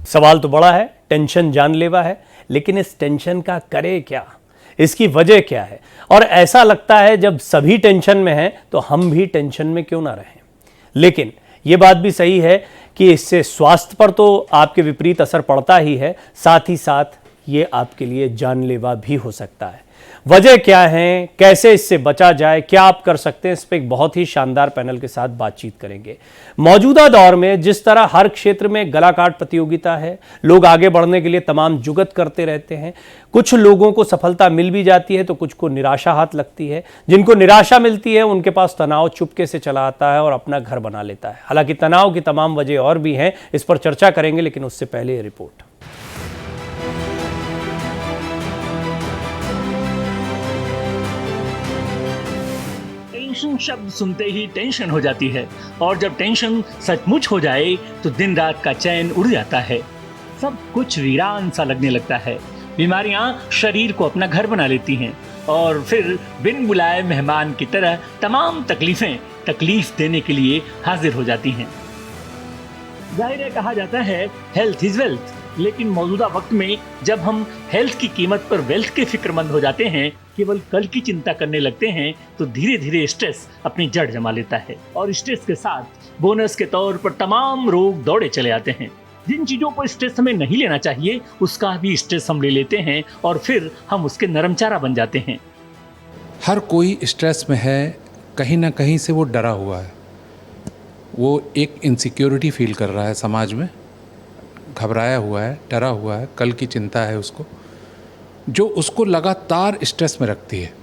सवाल तो बड़ा है, टेंशन जानलेवा है, लेकिन इस टेंशन का करे क्या, इसकी वजह क्या है? और ऐसा लगता है जब सभी टेंशन में हैं तो हम भी टेंशन में क्यों ना रहें। लेकिन ये बात भी सही है कि इससे स्वास्थ्य पर तो आपके विपरीत असर पड़ता ही है, साथ ही साथ ये आपके लिए जानलेवा भी हो सकता है। वजह क्या है, कैसे इससे बचा जाए, क्या आप कर सकते हैं, इस पर एक बहुत ही शानदार पैनल के साथ बातचीत करेंगे। मौजूदा दौर में जिस तरह हर क्षेत्र में गलाकाट प्रतियोगिता है, लोग आगे बढ़ने के लिए तमाम जुगत करते रहते हैं, कुछ लोगों को सफलता मिल भी जाती है तो कुछ को निराशा हाथ लगती है। जिनको निराशा मिलती है उनके पास तनाव चुपके से चला आता है और अपना घर बना लेता है। हालांकि तनाव की तमाम वजह और भी हैं, इस पर चर्चा करेंगे, लेकिन उससे पहले ये रिपोर्ट। टेंशन शब्द सुनते ही टेंशन हो जाती है, और जब टेंशन सचमुच हो जाए तो दिन रात का चैन उड़ जाता है। सब कुछ वीरान सा लगने लगता है। बीमारियां शरीर को अपना घर बना लेती हैं और फिर बिन बुलाए मेहमान की तरह तमाम तकलीफें तकलीफ देने के लिए हाजिर हो जाती हैं। जाहिर है, कहा जाता है हेल्थ इज वेल्थ, लेकिन मौजूदा वक्त में जब हम हेल्थ की कीमत पर वेल्थ के फिक्रमंद हो जाते हैं, केवल कल की चिंता करने लगते हैं, तो धीरे धीरे स्ट्रेस अपनी जड़ जमा लेता है और स्ट्रेस के साथ बोनस के तौर पर तमाम रोग दौड़े चले आते हैं। जिन चीजों पर स्ट्रेस हमें नहीं लेना चाहिए उसका भी स्ट्रेस हम ले लेते हैं और फिर हम उसके नरमचारा बन जाते हैं। हर कोई स्ट्रेस में है, कहीं ना कहीं से वो डरा हुआ है, वो एक इनसिक्योरिटी फील कर रहा है, समाज में घबराया हुआ है, डरा हुआ है, कल की चिंता है उसको, जो उसको लगातार स्ट्रेस में रखती है।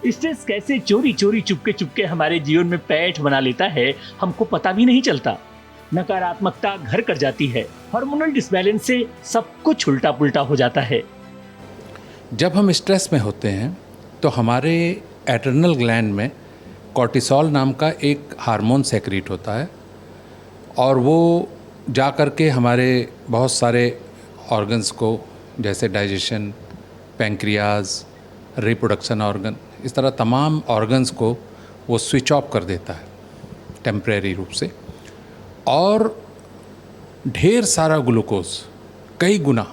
स्ट्रेस कैसे चोरी चोरी चुपके चुपके हमारे जीवन में पैठ बना लेता है, हमको पता भी नहीं चलता। नकारात्मकता घर कर जाती है, हार्मोनल डिसबैलेंस से सब कुछ उल्टा पुल्टा हो जाता है। जब हम स्ट्रेस में होते हैं तो हमारे एड्रेनल ग्लैंड में कॉर्टिसोल नाम का एक हार्मोन सेक्रेट होता है और वो जा कर के हमारे बहुत सारे ऑर्गन्स को, जैसे डाइजेशन, पैंक्रियाज, रिप्रोडक्शन ऑर्गन, इस तरह तमाम ऑर्गन्स को वो स्विच ऑफ कर देता है टेम्परेरी रूप से, और ढेर सारा ग्लूकोज, कई गुना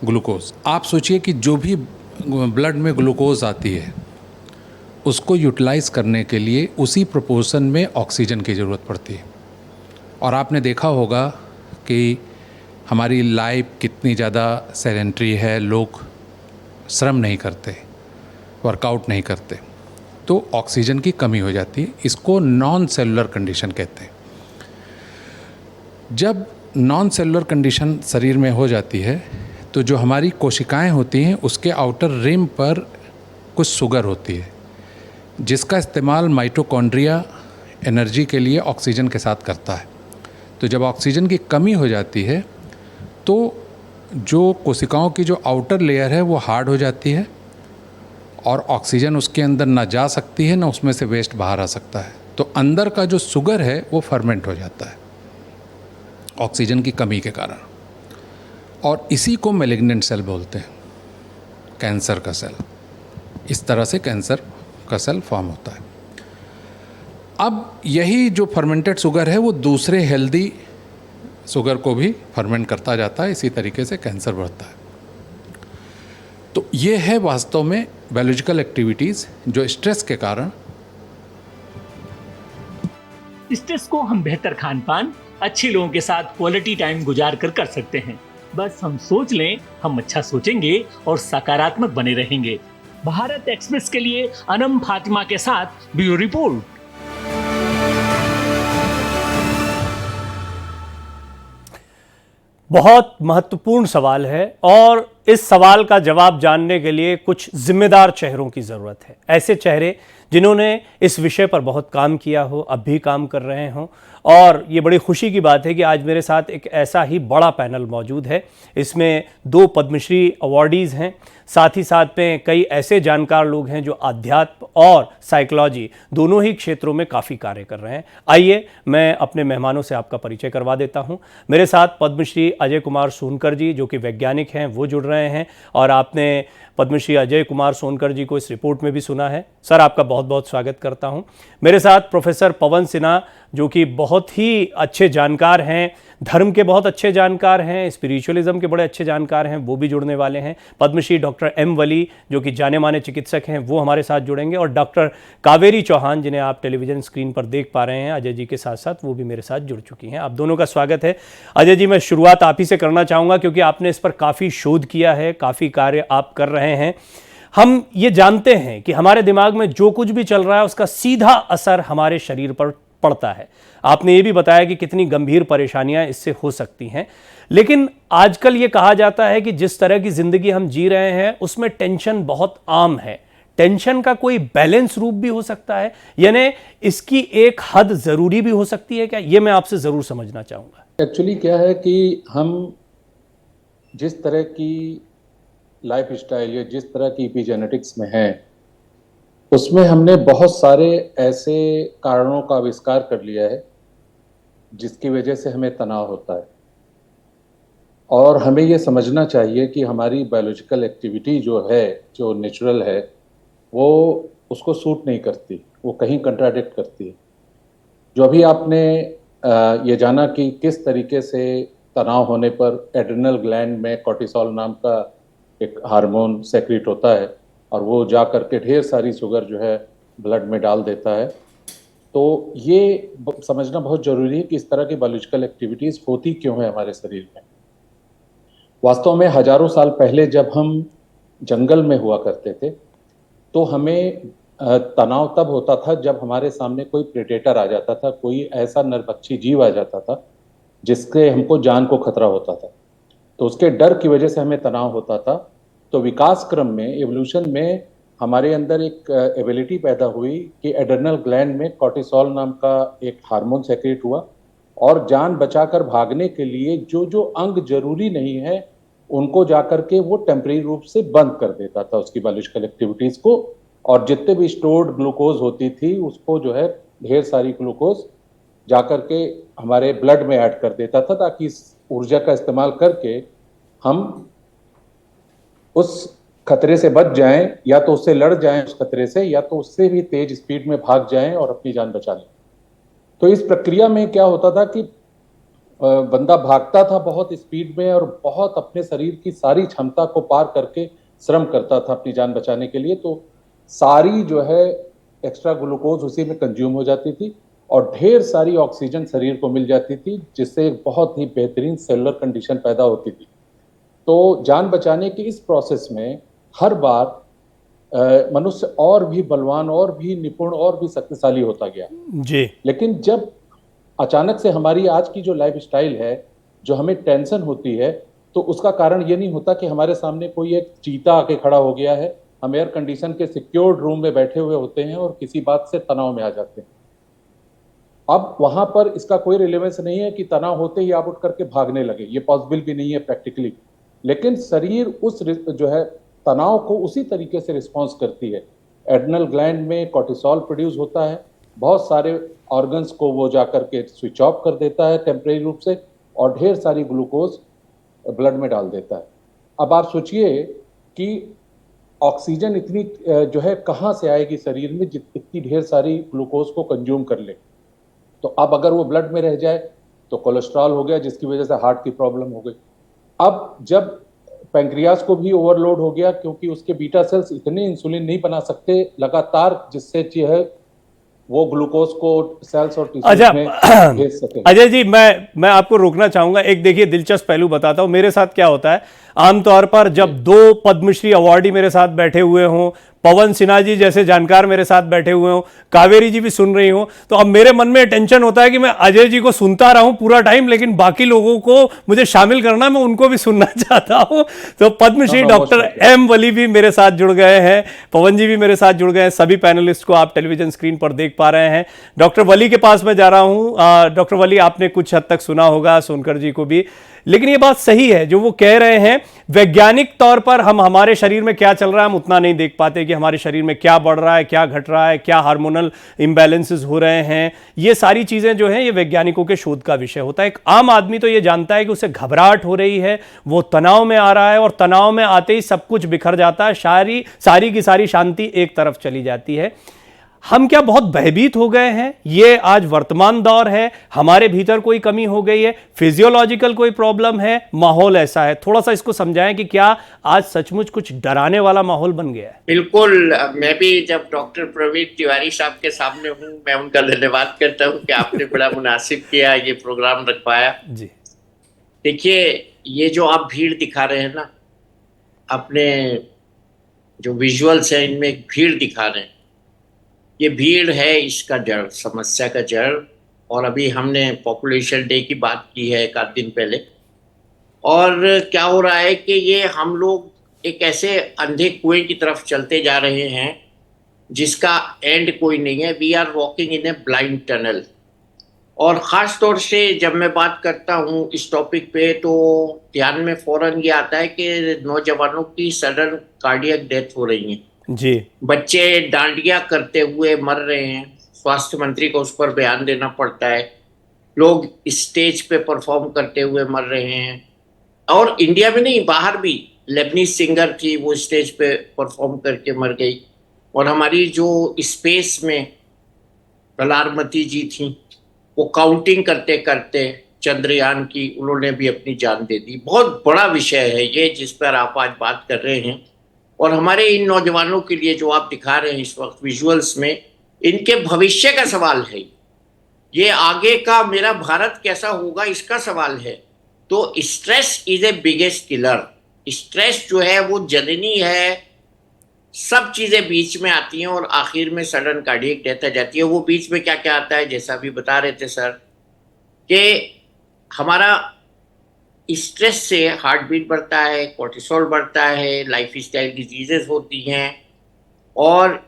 ग्लूकोज, आप सोचिए कि जो भी ब्लड में ग्लूकोज आती है उसको यूटिलाइज़ करने के लिए उसी प्रोपोर्शन में ऑक्सीजन की ज़रूरत पड़ती है। और आपने देखा होगा कि हमारी लाइफ कितनी ज़्यादा सेडेंटरी है, लोग श्रम नहीं करते, वर्कआउट नहीं करते, तो ऑक्सीजन की कमी हो जाती है। इसको नॉन सेलुलर कंडीशन कहते हैं। जब नॉन सेलुलर कंडीशन शरीर में हो जाती है तो जो हमारी कोशिकाएं होती हैं उसके आउटर रिम पर कुछ शुगर होती है, जिसका इस्तेमाल माइटोकॉन्ड्रिया एनर्जी के लिए ऑक्सीजन के साथ करता है। तो जब ऑक्सीजन की कमी हो जाती है तो जो कोशिकाओं की जो आउटर लेयर है वो हार्ड हो जाती है और ऑक्सीजन उसके अंदर ना जा सकती है, ना उसमें से वेस्ट बाहर आ सकता है। तो अंदर का जो शुगर है वो फर्मेंट हो जाता है ऑक्सीजन की कमी के कारण, और इसी को मैलिग्नेंट सेल बोलते हैं, कैंसर का सेल। इस तरह से कैंसर का सेल फॉर्म होता है। अब यही जो फर्मेंटेड शुगर है वो दूसरे हेल्दी शुगर को भी फर्मेंट करता जाता है, इसी तरीके से कैंसर बढ़ता है। तो ये है वास्तव में बायोलॉजिकल एक्टिविटीज़ जो स्ट्रेस के कारण। स्ट्रेस को हम बेहतर खान पान, अच्छे लोगों के साथ क्वालिटी टाइम गुजार कर सकते हैं। बस हम सोच लें, हम अच्छा सोचेंगे और सकारात्मक बने रहेंगे। भारत एक्सप्रेस के लिए अनम फातिमा के साथ ब्यूरो रिपोर्ट। बहुत महत्वपूर्ण सवाल है और इस सवाल का जवाब जानने के लिए कुछ जिम्मेदार चेहरों की ज़रूरत है। ऐसे चेहरे जिन्होंने इस विषय पर बहुत काम किया हो, अब भी काम कर रहे हों। और ये बड़ी खुशी की बात है कि आज मेरे साथ एक ऐसा ही बड़ा पैनल मौजूद है। इसमें 2 पद्मश्री अवॉर्डीज़ हैं, साथ ही साथ में कई ऐसे जानकार लोग हैं जो आध्यात्म और साइकोलॉजी दोनों ही क्षेत्रों में काफ़ी कार्य कर रहे हैं। आइए मैं अपने मेहमानों से आपका परिचय करवा देता हूं। मेरे साथ पद्मश्री अजय कुमार सोनकर जी, जो कि वैज्ञानिक हैं, वो जुड़ रहे हैं और आपने पद्मश्री अजय कुमार सोनकर जी को इस रिपोर्ट में भी सुना है। सर, आपका बहुत बहुत स्वागत करता हूं। मेरे साथ प्रोफेसर पवन सिन्हा, जो कि बहुत बहुत ही अच्छे जानकार हैं, धर्म के बहुत अच्छे जानकार हैं, स्पिरिचुअलिज्म के बड़े अच्छे जानकार हैं, वो भी जुड़ने वाले हैं। पद्मश्री डॉक्टर एम वली जो कि जाने माने चिकित्सक हैं, वो हमारे साथ जुड़ेंगे, और डॉक्टर कावेरी चौहान जिन्हें आप टेलीविज़न स्क्रीन पर देख पा रहे हैं अजय जी के साथ साथ, वो भी मेरे साथ जुड़ चुकी हैं। आप दोनों का स्वागत है। अजय जी, मैं शुरुआत आप ही से करना चाहूँगा क्योंकि आपने इस पर काफ़ी शोध किया है, काफ़ी कार्य आप कर रहे हैं। हम ये जानते हैं कि हमारे दिमाग में जो कुछ भी चल रहा है उसका सीधा असर हमारे शरीर पर पड़ता है। आपने ये भी बताया कि कितनी गंभीर परेशानियां इससे हो सकती हैं, लेकिन आजकल ये कहा जाता है कि जिस तरह की जिंदगी हम जी रहे हैं उसमें टेंशन बहुत आम है। टेंशन का कोई बैलेंस रूप भी हो सकता है, यानी इसकी एक हद जरूरी भी हो सकती है क्या? ये मैं आपसे जरूर समझना चाहूंगा। एक्चुअली क्या है कि हम जिस तरह की लाइफ स्टाइल या जिस तरह की एपिजेनेटिक्स में हैं, उसमें हमने बहुत सारे ऐसे कारणों का आविष्कार कर लिया है जिसकी वजह से हमें तनाव होता है। और हमें ये समझना चाहिए कि हमारी बायोलॉजिकल एक्टिविटी जो है, जो नेचुरल है, वो उसको सूट नहीं करती, वो कहीं कंट्राडिक्ट करती है। जो अभी आपने ये जाना कि किस तरीके से तनाव होने पर एड्रिनल ग्लैंड में कॉर्टिसोल नाम का एक हार्मोन सेक्रेट होता है और वो जा करके ढेर सारी शुगर जो है ब्लड में डाल देता है। तो ये समझना बहुत ज़रूरी है कि इस तरह की बायोलॉजिकल एक्टिविटीज़ होती क्यों है हमारे शरीर में। वास्तव में हजारों साल पहले जब हम जंगल में हुआ करते थे तो हमें तनाव तब होता था जब हमारे सामने कोई प्रेडेटर आ जाता था, कोई ऐसा नरभक्षी जीव आ जाता था जिससे हमको जान को खतरा होता था। तो उसके डर की वजह से हमें तनाव होता था। तो विकास क्रम में, एवोल्यूशन में हमारे अंदर एक एबिलिटी पैदा हुई कि एड्रिनल ग्लैंड में कॉर्टिसोल नाम का एक हार्मोन सेक्रेट हुआ और जान बचाकर भागने के लिए जो जो अंग जरूरी नहीं है उनको जाकर के वो टेम्परेरी रूप से बंद कर देता था, उसकी बायोलॉजिकल एक्टिविटीज को। और जितने भी स्टोर्ड ग्लूकोज होती थी उसको जो है ढेर सारी ग्लूकोज जाकर के हमारे ब्लड में ऐड कर देता था, ताकि इस ऊर्जा का इस्तेमाल करके हम उस खतरे से बच जाएं, या तो उससे लड़ जाएं उस खतरे से, या तो उससे भी तेज स्पीड में भाग जाएं और अपनी जान बचा लें। तो इस प्रक्रिया में क्या होता था कि बंदा भागता था बहुत स्पीड में और बहुत अपने शरीर की सारी क्षमता को पार करके श्रम करता था अपनी जान बचाने के लिए। तो सारी जो है एक्स्ट्रा ग्लूकोज उसी में कंज्यूम हो जाती थी और ढेर सारी ऑक्सीजन शरीर को मिल जाती थी, जिससे एक बहुत ही बेहतरीन सेलुलर कंडीशन पैदा होती थी। तो जान बचाने की इस प्रोसेस में हर बार मनुष्य और भी बलवान, और भी निपुण, और भी शक्तिशाली होता गया जी। लेकिन जब अचानक से हमारी आज की जो लाइफ स्टाइल है, जो हमें टेंशन होती है, तो उसका कारण ये नहीं होता कि हमारे सामने कोई एक चीता आके खड़ा हो गया है। हम एयर कंडीशन के सिक्योर्ड रूम में बैठे हुए होते हैं और किसी बात से तनाव में आ जाते हैं। अब वहां पर इसका कोई रिलेवेंस नहीं है कि तनाव होते ही आप उठ करके भागने लगे, ये पॉसिबल भी नहीं है प्रैक्टिकली। लेकिन शरीर उस जो है तनाव को उसी तरीके से रिस्पॉन्स करती है। एड्रिनल ग्लैंड में कॉर्टिसोल प्रोड्यूस होता है, बहुत सारे ऑर्गन्स को वो जाकर के स्विच ऑफ कर देता है टेम्परेरी रूप से, और ढेर सारी ग्लूकोज ब्लड में डाल देता है। अब आप सोचिए कि ऑक्सीजन इतनी जो है कहाँ से आएगी शरीर में, इतनी ढेर सारी ग्लूकोज को कंज्यूम कर ले। तो अब अगर वो ब्लड में रह जाए तो कोलेस्ट्रॉल हो गया, जिसकी वजह से हार्ट की प्रॉब्लम हो गई। अब जब पैंक्रियाज को भी ओवरलोड हो गया, क्योंकि उसके बीटा सेल्स इतने इंसुलिन नहीं बना सकते लगातार, जिससे जो है वो ग्लूकोज को सेल्स और टिश्यूज में भेज सके। अजय जी, मैं आपको रोकना चाहूंगा। एक देखिए दिलचस्प पहलू बताता हूं। मेरे साथ क्या होता है, आमतौर पर जब दो पद्मश्री अवार्डी मेरे साथ बैठे हुए हों, पवन सिन्हा जी जैसे जानकार मेरे साथ बैठे हुए हों, कावेरी जी भी सुन रही हो, तो अब मेरे मन में टेंशन होता है कि मैं अजय जी को सुनता रहूं पूरा टाइम, लेकिन बाकी लोगों को मुझे शामिल करना, मैं उनको भी सुनना चाहता हूं। तो पद्मश्री डॉक्टर एम वली भी मेरे साथ जुड़ गए हैं, पवन जी भी मेरे साथ जुड़ गए हैं। सभी पैनलिस्ट को आप टेलीविजन स्क्रीन पर देख पा रहे हैं। डॉक्टर वली के पास मैं जा रहा हूं। डॉक्टर वली, आपने कुछ हद तक सुना होगा, सोनकर जी को भी, लेकिन ये बात सही है जो वो कह रहे हैं। वैज्ञानिक तौर पर हम हमारे शरीर में क्या चल रहा है हम उतना नहीं देख पाते कि हमारे शरीर में क्या बढ़ रहा है, क्या घट रहा है, क्या हार्मोनल इम्बैलेंसेस हो रहे हैं। ये सारी चीजें जो हैं ये वैज्ञानिकों के शोध का विषय होता है। एक आम आदमी तो ये जानता है कि उसे घबराहट हो रही है, वो तनाव में आ रहा है, और तनाव में आते ही सब कुछ बिखर जाता है, सारी की सारी शांति एक तरफ चली जाती है। हम क्या बहुत भयभीत हो गए हैं? ये आज वर्तमान दौर है, हमारे भीतर कोई कमी हो गई है, फिजियोलॉजिकल कोई प्रॉब्लम है, माहौल ऐसा है? थोड़ा सा इसको समझाएं कि क्या आज सचमुच कुछ डराने वाला माहौल बन गया है? बिल्कुल। मैं भी जब डॉक्टर प्रवीण तिवारी साहब के सामने हूँ, मैं उनका धन्यवाद करता हूँ कि आपने बड़ा मुनासिब किया, ये प्रोग्राम रखवाया। जी। देखिए, ये जो आप भीड़ दिखा रहे हैं ना, अपने जो विजुअल्स हैं इनमें एक भीड़ दिखा रहे हैं, ये भीड़ है इसका जड़, समस्या का जड़। और अभी हमने पॉपुलेशन डे की बात की है एक आध दिन पहले, और क्या हो रहा है कि ये हम लोग एक ऐसे अंधे कुएं की तरफ चलते जा रहे हैं जिसका एंड कोई नहीं है। We are walking in a blind tunnel. और ख़ास तौर से जब मैं बात करता हूँ इस टॉपिक पे, तो ध्यान में फ़ौरन ये आता है कि नौजवानों की सडन कार्डियक डेथ हो रही है जी। बच्चे डांडिया करते हुए मर रहे हैं, स्वास्थ्य मंत्री को उस पर बयान देना पड़ता है। लोग स्टेज पे परफॉर्म करते हुए मर रहे हैं, और इंडिया में नहीं, बाहर भी। लेबनीज सिंगर थी, वो स्टेज पे परफॉर्म करके मर गई। और हमारी जो स्पेस में कलारमती जी थी, वो काउंटिंग करते करते चंद्रयान की, उन्होंने भी अपनी जान दे दी। बहुत बड़ा विषय है ये जिस पर आप आज बात कर रहे हैं। और हमारे इन नौजवानों के लिए जो आप दिखा रहे हैं इस वक्त विजुअल्स में, इनके भविष्य का सवाल है। ये आगे का मेरा भारत कैसा होगा इसका सवाल है। तो stress is a biggest killer. Stress जो है वो जननी है, सब चीज़ें बीच में आती हैं और आखिर में सडन कार्डियक डेथ आ जाती है। वो बीच में क्या क्या आता है, जैसा अभी बता रहे थे सर, कि हमारा स्ट्रेस से हार्ट बीट बढ़ता है, कोर्टिसोल बढ़ता है, लाइफ स्टाइल डिजीजेस होती हैं, और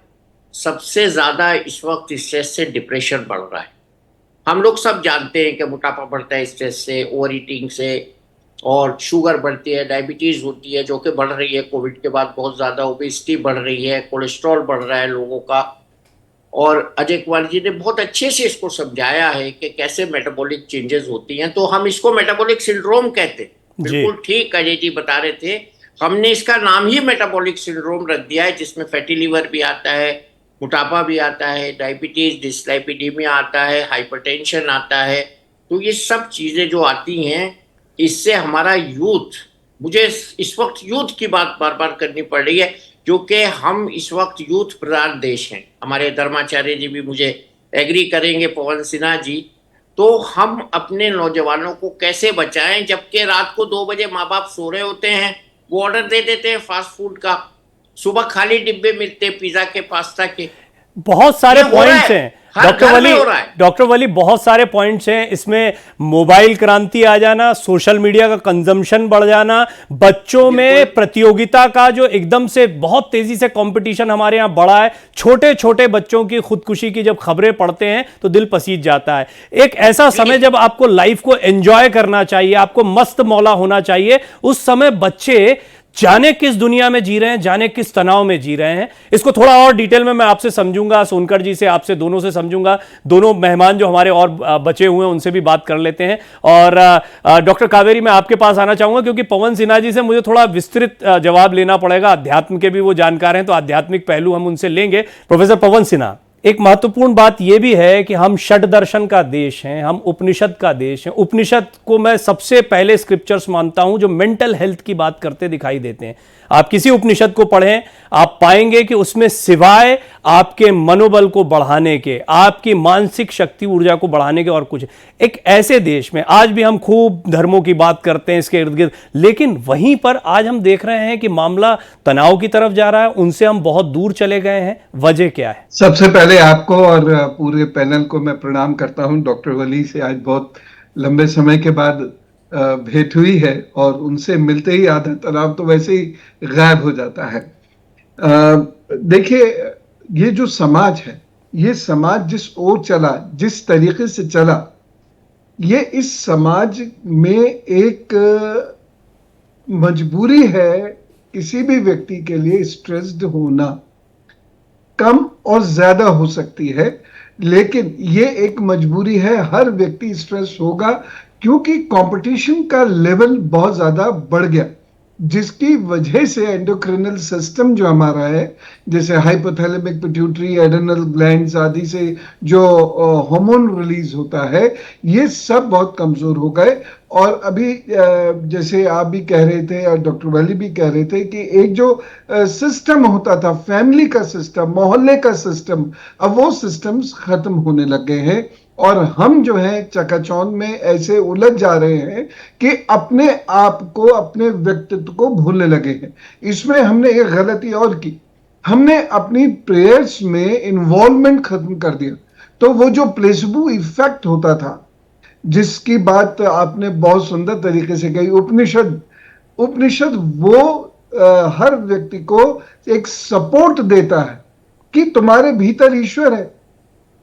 सबसे ज़्यादा इस वक्त स्ट्रेस से डिप्रेशन बढ़ रहा है। हम लोग सब जानते हैं कि मोटापा बढ़ता है स्ट्रेस से, ओवर ईटिंग से, और शुगर बढ़ती है, डायबिटीज़ होती है जो कि बढ़ रही है कोविड के बाद बहुत ज़्यादा, ओबेसिटी बढ़ रही है, कोलेस्ट्रॉल बढ़ रहा है लोगों का। और अजय कुमार जी ने बहुत अच्छे से इसको समझाया है कि कैसे मेटाबॉलिक चेंजेस होती हैं। तो हम इसको मेटाबॉलिक सिंड्रोम कहते हैं। बिल्कुल ठीक अजय जी बता रहे थे, हमने इसका नाम ही मेटाबॉलिक सिंड्रोम रख दिया है, जिसमें फैटी लिवर भी आता है, मोटापा भी आता है, डायबिटीज़, डिस्लाइपिडीमिया आता है, हाइपरटेंशन आता है। तो ये सब चीज़ें जो आती हैं, इससे हमारा यूथ, मुझे इस वक्त यूथ की बात बार बार करनी पड़ रही है क्योंकि हम इस वक्त यूथ प्रधान देश हैं। हमारे धर्माचार्य जी भी मुझे एग्री करेंगे, पवन सिन्हा जी। तो हम अपने नौजवानों को कैसे बचाएं, जबकि रात को 2 बजे माँ बाप सो रहे होते हैं, वो ऑर्डर दे देते हैं फास्ट फूड का, सुबह खाली डिब्बे मिलते हैं पिज्जा के, पास्ता के। बहुत सारे पॉइंट्स हैं डॉक्टर वली, बहुत सारे पॉइंट्स हैं इसमें। मोबाइल क्रांति आ जाना, सोशल मीडिया का कंजम्पशन बढ़ जाना, बच्चों में प्रतियोगिता का जो एकदम से बहुत तेजी से कंपटीशन हमारे यहाँ बढ़ा है, छोटे छोटे बच्चों की खुदकुशी की जब खबरें पढ़ते हैं तो दिल पसीज जाता है। एक ऐसा समय जब आपको लाइफ को एंजॉय करना चाहिए, आपको मस्त मौला होना चाहिए, उस समय बच्चे जाने किस दुनिया में जी रहे हैं, जाने किस तनाव में जी रहे हैं। इसको थोड़ा और डिटेल में मैं आपसे समझूंगा, सोनकर जी से, आपसे दोनों से समझूंगा। दोनों मेहमान जो हमारे और बचे हुए हैं उनसे भी बात कर लेते हैं। और डॉक्टर कावेरी, मैं आपके पास आना चाहूंगा क्योंकि पवन सिन्हा जी से मुझे थोड़ा विस्तृत जवाब लेना पड़ेगा। अध्यात्म के भी वो जानकार हैं, तो आध्यात्मिक पहलू हम उनसे लेंगे। प्रोफेसर पवन सिन्हा, एक महत्वपूर्ण बात यह भी है कि हम षड दर्शन का देश हैं, हम उपनिषद का देश हैं। उपनिषद को मैं सबसे पहले स्क्रिप्चर्स मानता हूं जो मेंटल हेल्थ की बात करते दिखाई देते हैं। आप किसी उपनिषद को पढ़ें, आप पाएंगे कि उसमें सिवाय आपके मनोबल को बढ़ाने के, आपकी मानसिक शक्ति ऊर्जा को बढ़ाने के और कुछ। एक ऐसे देश में आज भी हम खूब धर्मों की बात करते हैं इसके इर्द गिर्द, लेकिन वहीं पर आज हम देख रहे हैं कि मामला तनाव की तरफ जा रहा है, उनसे हम बहुत दूर चले गए हैं। वजह क्या है? सबसे पहले आपको और पूरे पैनल को मैं प्रणाम करता हूं। डॉक्टर वली से आज बहुत लंबे समय के बाद भेंट हुई है, और उनसे मिलते ही आधा तनाव तो वैसे ही गायब हो जाता है। देखिए, ये जो समाज है, ये समाज जिस ओर चला, जिस तरीके से चला, ये इस समाज में एक मजबूरी है किसी भी व्यक्ति के लिए स्ट्रेस्ड होना। कम और ज्यादा हो सकती है, लेकिन ये एक मजबूरी है। हर व्यक्ति स्ट्रेस होगा क्योंकि कंपटीशन का लेवल बहुत ज्यादा बढ़ गया। जिसकी वजह से एंडोक्रिनल सिस्टम जो हमारा है, जैसे हाइपोथैलेमिक पिट्यूटरी, एड्रेनल ग्लैंड्स आदि से जो हार्मोन रिलीज होता है, ये सब बहुत कमजोर हो गए। और अभी जैसे आप भी कह रहे थे और डॉक्टर वली भी कह रहे थे कि एक जो सिस्टम होता था, फैमिली का सिस्टम, मोहल्ले का सिस्टम, अब वो सिस्टम्स खत्म होने लग गए हैं। और हम जो है चकाचौंध में ऐसे उलझ जा रहे हैं कि अपने आप को, अपने व्यक्तित्व को भूलने लगे हैं। इसमें हमने एक गलती और की, हमने अपनी प्रेयर्स में इन्वॉल्वमेंट खत्म कर दिया। तो वो जो प्लेसबो इफेक्ट होता था, जिसकी बात आपने बहुत सुंदर तरीके से कही, उपनिषद उपनिषद वो हर व्यक्ति को एक सपोर्ट देता है कि तुम्हारे भीतर ईश्वर है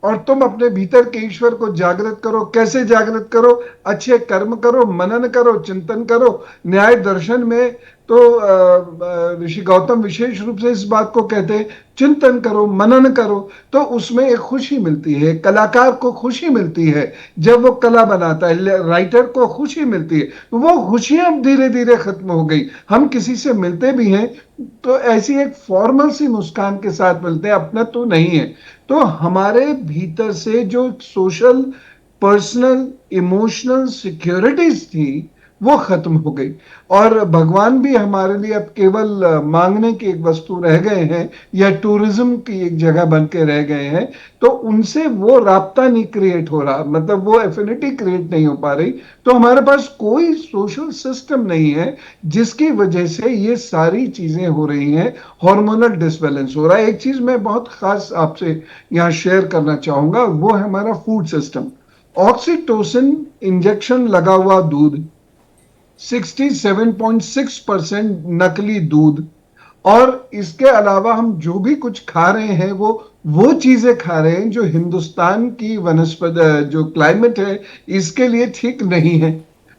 और तुम अपने भीतर के ईश्वर को जागृत करो। कैसे जागृत करो? अच्छे कर्म करो, मनन करो, चिंतन करो। न्याय दर्शन में तो ऋषि गौतम विशेष रूप से इस बात को कहते हैं, चिंतन करो, मनन करो। तो उसमें एक खुशी मिलती है, कलाकार को खुशी मिलती है जब वो कला बनाता है, राइटर को खुशी मिलती है। वो खुशियां धीरे धीरे खत्म हो गई। हम किसी से मिलते भी हैं तो ऐसी एक फॉर्मल सी मुस्कान के साथ मिलते हैं, अपना तो नहीं है। तो हमारे भीतर से जो सोशल, पर्सनल, इमोशनल सिक्योरिटीज थी वो खत्म हो गई। और भगवान भी हमारे लिए अब केवल मांगने की एक वस्तु रह गए हैं या टूरिज्म की एक जगह बन के रह गए हैं। तो उनसे वो राब्ता नहीं क्रिएट हो रहा, मतलब वो एफिनिटी क्रिएट नहीं हो पा रही। तो हमारे पास कोई सोशल सिस्टम नहीं है जिसकी वजह से ये सारी चीजें हो रही हैं। हार्मोनल डिसबैलेंस हो रहा है। एक चीज मैं बहुत खास आपसे यहाँ शेयर करना चाहूंगा, वो है हमारा फूड सिस्टम। ऑक्सीटोसिन इंजेक्शन लगा हुआ दूध, 67.6% नकली दूध, और इसके अलावा हम जो भी कुछ खा रहे हैं वो चीजें खा रहे हैं जो हिंदुस्तान की वनस्पति, जो क्लाइमेट है, इसके लिए ठीक नहीं है।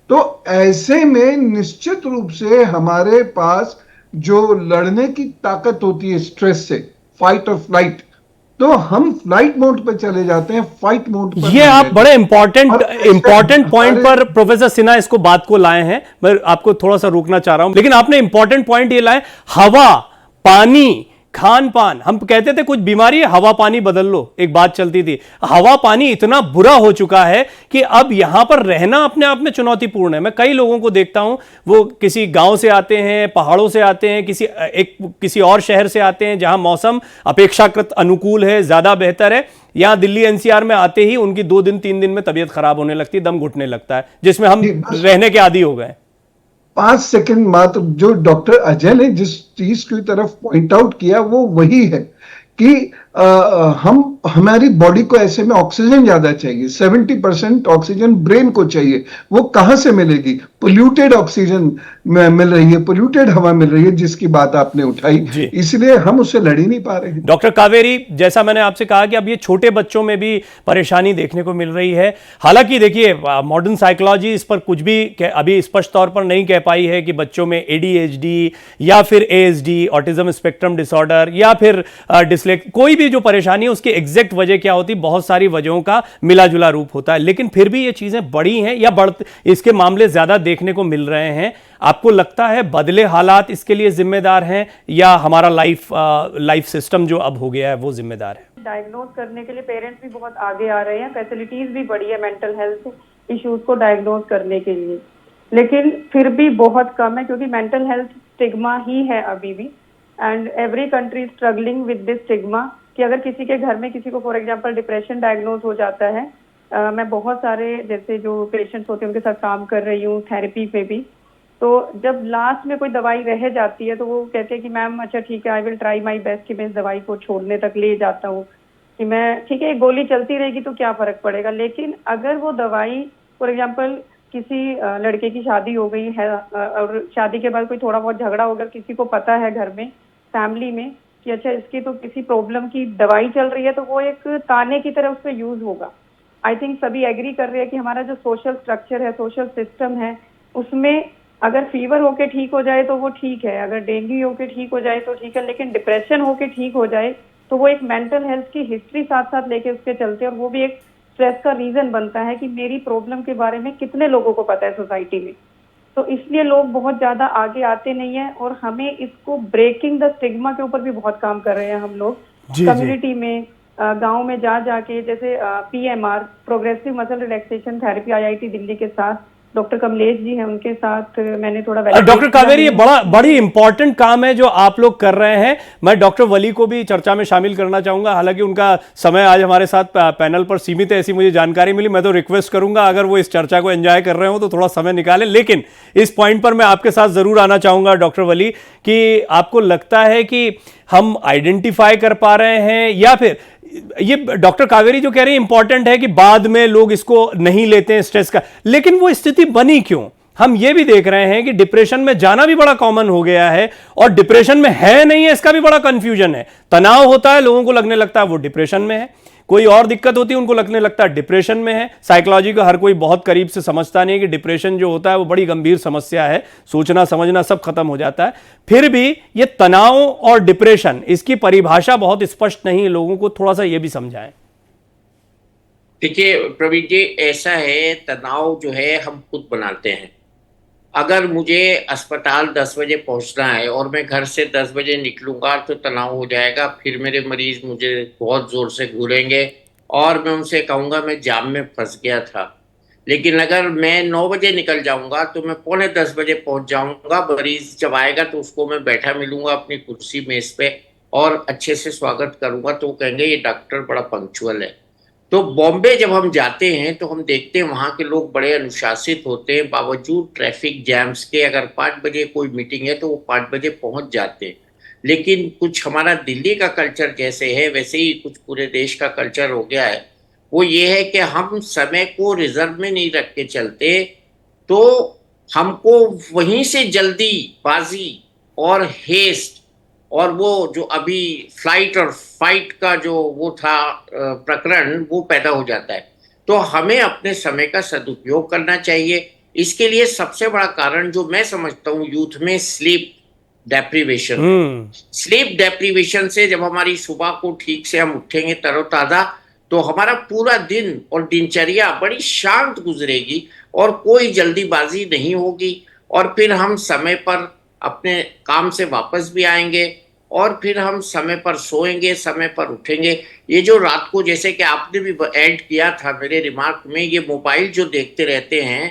तो ऐसे में निश्चित रूप से हमारे पास जो लड़ने की ताकत होती है स्ट्रेस से, फाइट और फ्लाइट, तो हम फ्लाइट मोड पे चले जाते हैं, फाइट मोड पर ये आप बड़े और इंपॉर्टेंट पॉइंट पर प्रोफेसर सिन्हा इसको बात को लाए हैं। मैं आपको थोड़ा सा रोकना चाह रहा हूं, लेकिन आपने इंपॉर्टेंट पॉइंट ये लाए, हवा, पानी, खान पान। हम कहते थे कुछ बीमारी है, हवा पानी बदल लो, एक बात चलती थी। हवा पानी इतना बुरा हो चुका है कि अब यहां पर रहना अपने आप में चुनौतीपूर्ण है। मैं कई लोगों को देखता हूं, वो किसी गांव से आते हैं, पहाड़ों से आते हैं, किसी और शहर से आते हैं जहां मौसम अपेक्षाकृत अनुकूल है, ज्यादा बेहतर है। यहां दिल्ली एनसीआर में आते ही उनकी 2 दिन 3 दिन में तबीयत खराब होने लगती है, दम घुटने लगता है, जिसमें हम रहने के आदी हो गए। 5 सेकंड मात्र, जो डॉक्टर अजय ने जिस चीज की तरफ पॉइंट आउट किया वो वही है कि हमारी बॉडी को ऐसे में ऑक्सीजन ज्यादा चाहिए। 70% ऑक्सीजन ब्रेन को चाहिए। वो कहां से मिलेगी? पोल्यूटेड ऑक्सीजन मिल रही है, पोल्यूटेड हवा मिल रही है, जिसकी बात आपने उठाई, इसलिए हम उससे लड़ ही नहीं पा रहे हैं। डॉक्टर कावेरी, जैसा मैंने आपसे कहा कि अब ये छोटे बच्चों में भी परेशानी देखने को मिल रही है। हालांकि देखिए, मॉडर्न साइकोलॉजी इस पर कुछ भी अभी स्पष्ट तौर पर नहीं कह पाई है कि बच्चों में एडीएचडी या फिर एएसडी, ऑटिज्म स्पेक्ट्रम डिसऑर्डर, या फिर डिसलेक्सिया, कोई भी जो परेशानी है उसकी एग्जैक्ट वजह क्या होती है। बहुत सारी वजहों का मिला जुला रूप होता है, लेकिन फिर भी ये चीजें बड़ी हैं या इसके मामले ज्यादा देखने को मिल रहे हैं। आपको लगता है बदले हालात इसके लिए जिम्मेदार हैं, या हमारा लाइफ सिस्टम जो अब हो गया है वो जिम्मेदार है? डायग्नोज करने के लिए पेरेंट्स भी बहुत आगे आ रहे हैं, फैसिलिटीज भी बढ़ी है मेंटल हेल्थ इश्यूज को डायग्नोज करने के लिए, लेकिन फिर भी बहुत कम है, क्योंकि मेंटल हेल्थ स्टिग्मा ही है अभी भी। And every country struggling with this stigma कि अगर किसी के घर में किसी को फॉर एग्जांपल डिप्रेशन डायग्नोज हो जाता है, मैं बहुत सारे जैसे जो पेशेंट्स होते हैं उनके साथ काम कर रही हूँ थेरेपी पे भी, तो जब लास्ट में कोई दवाई रह जाती है तो वो कहते हैं कि मैम अच्छा ठीक है, I will try my best कि मैं इस दवाई को छोड़ने तक ले जाता हूँ, कि मैं ठीक है गोली चलती रहेगी तो क्या फर्क पड़ेगा। लेकिन अगर वो दवाई फॉर एग्जांपल किसी लड़के की शादी हो गई है और शादी के बाद कोई थोड़ा बहुत झगड़ा होगा, किसी को पता है घर में फैमिली में कि अच्छा इसकी तो किसी प्रॉब्लम की दवाई चल रही है, तो वो एक ताने की तरह उस पर यूज होगा। आई थिंक सभी एग्री कर रहे हैं कि हमारा जो सोशल स्ट्रक्चर है, सोशल सिस्टम है, उसमें अगर फीवर होके ठीक हो जाए तो वो ठीक है, अगर डेंगू होके ठीक हो जाए तो ठीक है, लेकिन डिप्रेशन होके ठीक हो जाए तो वो एक मेंटल हेल्थ की हिस्ट्री साथ साथ लेके उसके चलते, और वो भी एक स्ट्रेस का रीजन बनता है कि मेरी प्रॉब्लम के बारे में कितने लोगों को पता है सोसाइटी में। तो इसलिए लोग बहुत ज्यादा आगे आते नहीं है, और हमें इसको ब्रेकिंग द स्टिग्मा के ऊपर भी बहुत काम कर रहे हैं हम लोग जी। कम्युनिटी में, गांव में जा जाके, जैसे PMR progressive muscle relaxation therapy IIT Delhi के साथ डॉक्टर कमलेश जी हैं, उनके साथ मैंने थोड़ा डॉक्टर कावेरी, ये बड़ी इंपॉर्टेंट काम है जो आप लोग कर रहे हैं। मैं डॉक्टर वली को भी चर्चा में शामिल करना चाहूंगा, हालांकि उनका समय आज हमारे साथ पैनल पर सीमित है, ऐसी मुझे जानकारी मिली। मैं तो रिक्वेस्ट करूंगा अगर वो इस चर्चा को एंजॉय कर रहे हो तो थोड़ा समय निकालें, लेकिन इस पॉइंट पर मैं आपके साथ जरूर आना चाहूंगा डॉक्टर वली, कि आपको लगता है कि हम आइडेंटिफाई कर पा रहे हैं, या फिर ये डॉक्टर कावेरी जो कह रही है इंपॉर्टेंट है कि बाद में लोग इसको नहीं लेते हैं स्ट्रेस का, लेकिन वो स्थिति बनी क्यों? हम ये भी देख रहे हैं कि डिप्रेशन में जाना भी बड़ा कॉमन हो गया है, और डिप्रेशन में है नहीं है इसका भी बड़ा कंफ्यूजन है। तनाव होता है, लोगों को लगने लगता है वो डिप्रेशन में है, कोई और दिक्कत होती है उनको लगने लगता है डिप्रेशन में है। साइकोलॉजी को हर कोई बहुत करीब से समझता नहीं है कि डिप्रेशन जो होता है वो बड़ी गंभीर समस्या है, सोचना समझना सब खत्म हो जाता है। फिर भी ये तनाव और डिप्रेशन, इसकी परिभाषा बहुत स्पष्ट नहीं है, लोगों को थोड़ा सा ये भी समझाएं। देखिए प्रवीण जी, ऐसा है, तनाव जो है हम खुद बनाते हैं। अगर मुझे अस्पताल 10 बजे पहुंचना है और मैं घर से 10 बजे निकलूंगा तो तनाव हो जाएगा, फिर मेरे मरीज मुझे बहुत जोर से घूरेंगे और मैं उनसे कहूंगा मैं जाम में फंस गया था। लेकिन अगर मैं 9 बजे निकल जाऊंगा तो मैं 9:45 बजे पहुंच जाऊंगा, मरीज जब आएगा तो उसको मैं बैठा मिलूंगा अपनी कुर्सी मेज पे और अच्छे से स्वागत करूंगा, तो वो कहेंगे ये डॉक्टर बड़ा पंक्चुअल है। तो बॉम्बे जब हम जाते हैं तो हम देखते हैं वहाँ के लोग बड़े अनुशासित होते हैं, बावजूद ट्रैफिक जैम्स के। अगर 5 बजे कोई मीटिंग है तो वो 5 बजे पहुंच जाते हैं। लेकिन कुछ हमारा दिल्ली का कल्चर जैसे है वैसे ही कुछ पूरे देश का कल्चर हो गया है। वो ये है कि हम समय को रिजर्व में नहीं रख के चलते, तो हमको वहीं से जल्दी बाजी और हेस्ट और वो जो अभी फ्लाइट और फाइट का जो वो था प्रकरण, वो पैदा हो जाता है। तो हमें अपने समय का सदुपयोग करना चाहिए। इसके लिए सबसे बड़ा कारण जो मैं समझता हूँ यूथ में स्लीप डेप्रीवेशन। स्लीप डेप्रीवेशन से जब हमारी सुबह को ठीक से हम उठेंगे तरोताजा, तो हमारा पूरा दिन और दिनचर्या बड़ी शांत गुजरेगी और कोई जल्दीबाजी नहीं होगी, और फिर हम समय पर अपने काम से वापस भी आएंगे और फिर हम समय पर सोएंगे, समय पर उठेंगे। ये जो रात को, जैसे कि आपने भी ऐड किया था मेरे रिमार्क में, ये मोबाइल जो देखते रहते हैं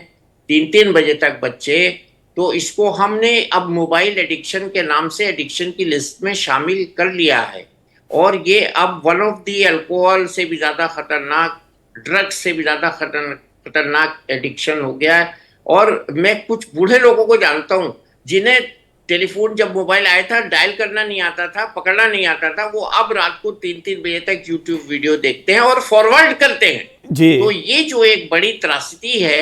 3-3 बजे तक बच्चे, तो इसको हमने अब मोबाइल एडिक्शन के नाम से एडिक्शन की लिस्ट में शामिल कर लिया है। और ये अब वन ऑफ दी अल्कोहल से भी ज़्यादा खतरनाक, ड्रग्स से भी ज़्यादा खतरनाक एडिक्शन हो गया है। और मैं कुछ बूढ़े लोगों को जानता हूँ जिन्हें टेलीफोन जब मोबाइल आया था डायल करना नहीं आता था, पकड़ना नहीं आता था, वो अब रात को 3-3 बजे तक यूट्यूब वीडियो देखते हैं और फॉरवर्ड करते हैं जी। तो ये जो एक बड़ी त्रासदी है,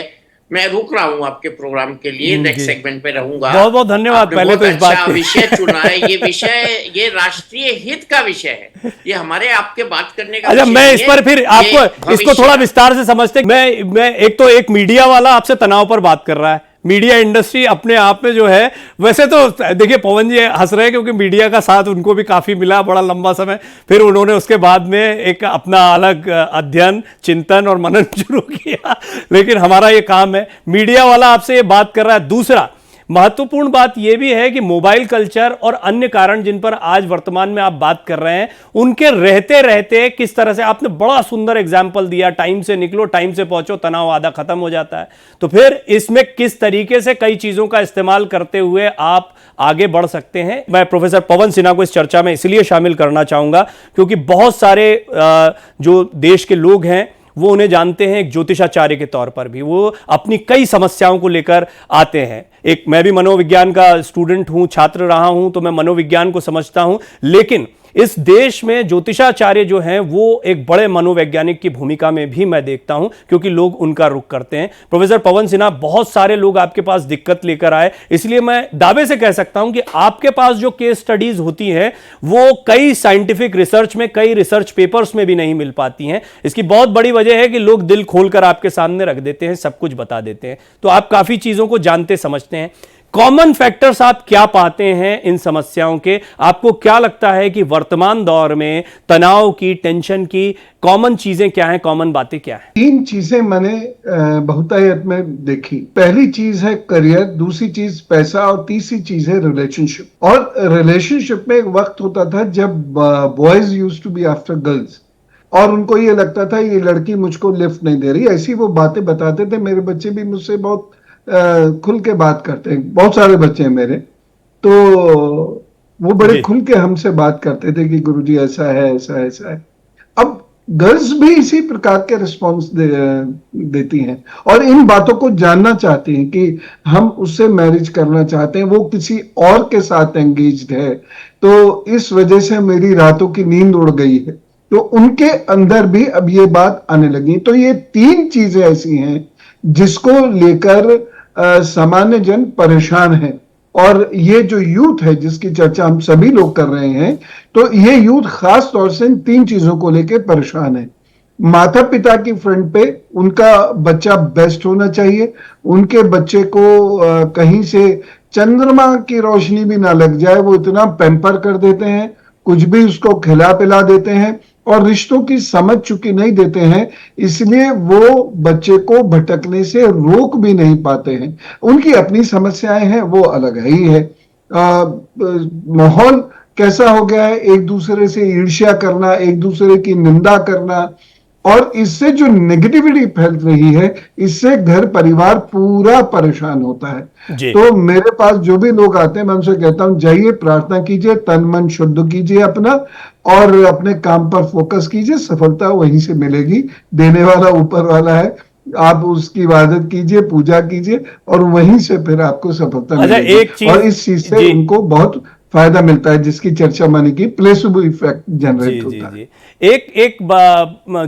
मैं रुक रहा हूँ आपके प्रोग्राम के लिए, नेक्स्ट सेगमेंट पे रहूंगा। बहुत बहुत धन्यवाद। पहले तो इस बात अच्छा विषय चुना है, ये विषय ये राष्ट्रीय हित का विषय है, ये हमारे आपके बात करने का। अच्छा, मैं इस पर फिर आपको इसको थोड़ा विस्तार से समझते। मैं एक मीडिया वाला आपसे तनाव पर बात कर रहा है, मीडिया इंडस्ट्री अपने आप में जो है, वैसे तो देखिए पवन जी हंस रहे हैं क्योंकि मीडिया का साथ उनको भी काफ़ी मिला बड़ा लंबा समय, फिर उन्होंने उसके बाद में एक अपना अलग अध्ययन, चिंतन और मनन शुरू किया, लेकिन हमारा ये काम है। मीडिया वाला आपसे ये बात कर रहा है। दूसरा महत्वपूर्ण बात यह भी है कि मोबाइल कल्चर और अन्य कारण जिन पर आज वर्तमान में आप बात कर रहे हैं, उनके रहते रहते किस तरह से, आपने बड़ा सुंदर एग्जाम्पल दिया, टाइम से निकलो, टाइम से पहुंचो, तनाव आधा खत्म हो जाता है। तो फिर इसमें किस तरीके से कई चीजों का इस्तेमाल करते हुए आप आगे बढ़ सकते हैं। मैं प्रोफेसर पवन सिन्हा को इस चर्चा में इसलिए शामिल करना चाहूंगा क्योंकि बहुत सारे जो देश के लोग हैं वो उन्हें जानते हैं एक ज्योतिषाचार्य के तौर पर भी, वो अपनी कई समस्याओं को लेकर आते हैं। एक मैं भी मनोविज्ञान का स्टूडेंट हूं, छात्र रहा हूं, तो मैं मनोविज्ञान को समझता हूं, लेकिन इस देश में ज्योतिषाचार्य जो हैं वो एक बड़े मनोवैज्ञानिक की भूमिका में भी मैं देखता हूं क्योंकि लोग उनका रुख करते हैं। प्रोफेसर पवन सिन्हा, बहुत सारे लोग आपके पास दिक्कत लेकर आए, इसलिए मैं दावे से कह सकता हूं कि आपके पास जो केस स्टडीज होती हैं वो कई साइंटिफिक रिसर्च में, कई रिसर्च पेपर्स में भी नहीं मिल पाती हैं। इसकी बहुत बड़ी वजह है कि लोग दिल खोलकर आपके सामने रख देते हैं, सब कुछ बता देते हैं, तो आप काफी चीजों को जानते समझते हैं। कॉमन फैक्टर्स आप क्या पाते हैं इन समस्याओं के? आपको क्या लगता है कि वर्तमान दौर में तनाव की, टेंशन की कॉमन चीजें क्या हैं, कॉमन बातें क्या हैं? 3 चीजें मैंने बहुतायत में देखी। पहली चीज है करियर, दूसरी चीज पैसा और तीसरी चीज है रिलेशनशिप। और रिलेशनशिप में एक वक्त होता था जब boys used to be after girls, और उनको ये लगता था ये लड़की मुझको लिफ्ट नहीं दे रही। ऐसी वो बातें बताते थे। मेरे बच्चे भी मुझसे बहुत खुल के बात करते हैं, बहुत सारे बच्चे हैं मेरे, तो वो बड़े खुल के हमसे बात करते थे कि गुरुजी ऐसा है, ऐसा है, ऐसा है। अब गर्ल्स भी इसी प्रकार के रिस्पॉन्स देती हैं और इन बातों को जानना चाहती हैं कि हम उससे मैरिज करना चाहते हैं, वो किसी और के साथ एंगेज्ड है, तो इस वजह से मेरी रातों की नींद उड़ गई है। तो उनके अंदर भी अब ये बात आने लगी। तो ये 3 चीजें ऐसी हैं जिसको लेकर सामान्य जन परेशान है। और ये जो यूथ है जिसकी चर्चा हम सभी लोग कर रहे हैं, तो ये यूथ खास तौर से इन 3 चीजों को लेकर परेशान है। माता पिता की फ्रंट पे उनका बच्चा बेस्ट होना चाहिए, उनके बच्चे को कहीं से चंद्रमा की रोशनी भी ना लग जाए, वो इतना पैम्पर कर देते हैं, कुछ भी उसको खिला पिला देते हैं और रिश्तों की समझ चुकी नहीं देते हैं, इसलिए वो बच्चे को भटकने से रोक भी नहीं पाते हैं। उनकी अपनी समस्याएं हैं, वो अलग ही है। माहौल कैसा हो गया है, एक दूसरे से ईर्ष्या करना, एक दूसरे की निंदा करना, और इससे जो नेगेटिविटी फैल रही है, इससे घर परिवार पूरा परेशान होता है। तो मेरे पास जो भी लोग आते हैं, मैं उनसे कहता हूं जाइए, प्रार्थना कीजिए, तन मन शुद्ध कीजिए अपना, और अपने काम पर फोकस कीजिए, सफलता वहीं से मिलेगी। देने वाला ऊपर वाला है, आप उसकी इबादत कीजिए, पूजा कीजिए, और वहीं से फिर आपको सफलता मिलेगी। और इस चीज से उनको बहुत फायदा मिलता है, जिसकी चर्चा मानी की प्लेसिबो इफेक्ट जनरेट होता है। एक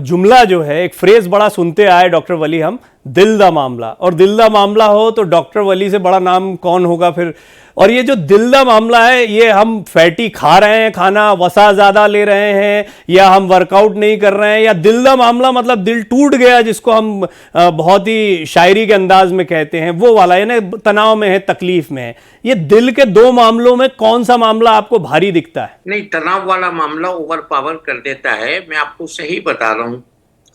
जुमला जो है, एक फ्रेज बड़ा सुनते आए डॉक्टर वली हम, दिल दा मामला। और दिल दा मामला हो तो डॉक्टर वली से बड़ा नाम कौन होगा फिर। और ये जो दिल दा मामला है, ये हम फैटी खा रहे हैं, खाना वसा ज्यादा ले रहे हैं, या हम वर्कआउट नहीं कर रहे हैं, या दिल दा मामला मतलब दिल टूट गया, जिसको हम बहुत ही शायरी के अंदाज में कहते हैं, वो वाला, यानी तनाव में है, तकलीफ में है। ये दिल के 2 मामलों में कौन सा मामला आपको भारी दिखता है? नहीं, तनाव वाला मामला ओवर पावर कर देता है। मैं आपको सही बता रहा हूँ।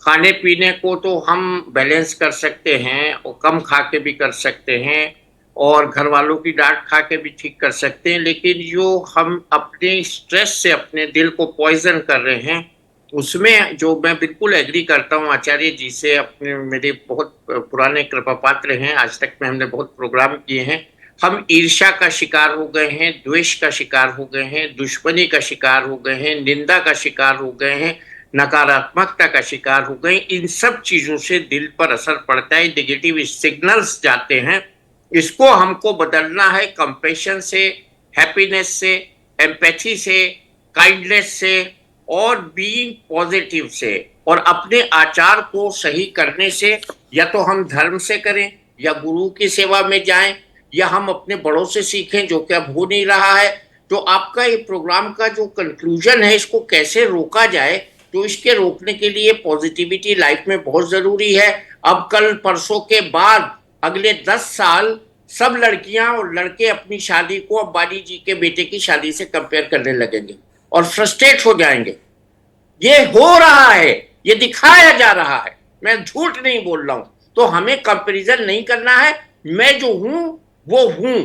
खाने पीने को तो हम बैलेंस कर सकते हैं और कम खा के भी कर सकते हैं, और घर वालों की डांट खा के भी ठीक कर सकते हैं, लेकिन जो हम अपने स्ट्रेस से अपने दिल को पॉइजन कर रहे हैं, उसमें जो मैं बिल्कुल एग्री करता हूँ आचार्य जी से, अपने मेरे बहुत पुराने कृपा पात्र हैं, आज तक में हमने बहुत प्रोग्राम किए हैं। हम ईर्ष्या का शिकार हो गए हैं, द्वेष का शिकार हो गए हैं, दुश्मनी का शिकार हो गए हैं, निंदा का शिकार हो गए हैं, नकारात्मकता का शिकार हो गए। इन सब चीजों से दिल पर असर पड़ता है, नेगेटिव सिग्नल्स जाते हैं। इसको हमको बदलना है कंपैशन से, हैप्पीनेस से, एम्पैथी से, काइंडनेस से और बीइंग पॉजिटिव से, और अपने आचार को सही करने से। या तो हम धर्म से करें, या गुरु की सेवा में जाएं, या हम अपने बड़ों से सीखें, जो कि अब हो नहीं रहा है। तो आपका ये प्रोग्राम का जो कंक्लूजन है, इसको कैसे रोका जाए, तो इसके रोकने के लिए पॉजिटिविटी लाइफ में बहुत जरूरी है। अब कल परसों के बाद अगले 10 साल सब लड़कियां और लड़के अपनी शादी को अंबानी जी के बेटे की शादी से कंपेयर करने लगेंगे और फ्रस्ट्रेट हो जाएंगे। ये हो रहा है, ये दिखाया जा रहा है, मैं झूठ नहीं बोल रहा हूं। तो हमें कंपैरिजन नहीं करना है। मैं जो हूं वो हूं।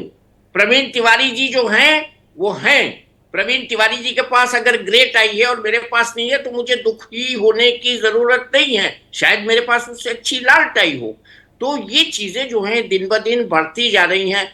प्रवीण तिवारी जी जो हैं वो हैं। प्रवीण तिवारी जी के पास अगर ग्रेट आई है और मेरे पास नहीं है, तो मुझे दुखी होने की जरूरत नहीं है। शायद मेरे पास उससे अच्छी लाल टाई हो। तो ये चीजें जो हैं दिन ब दिन बढ़ती जा रही हैं।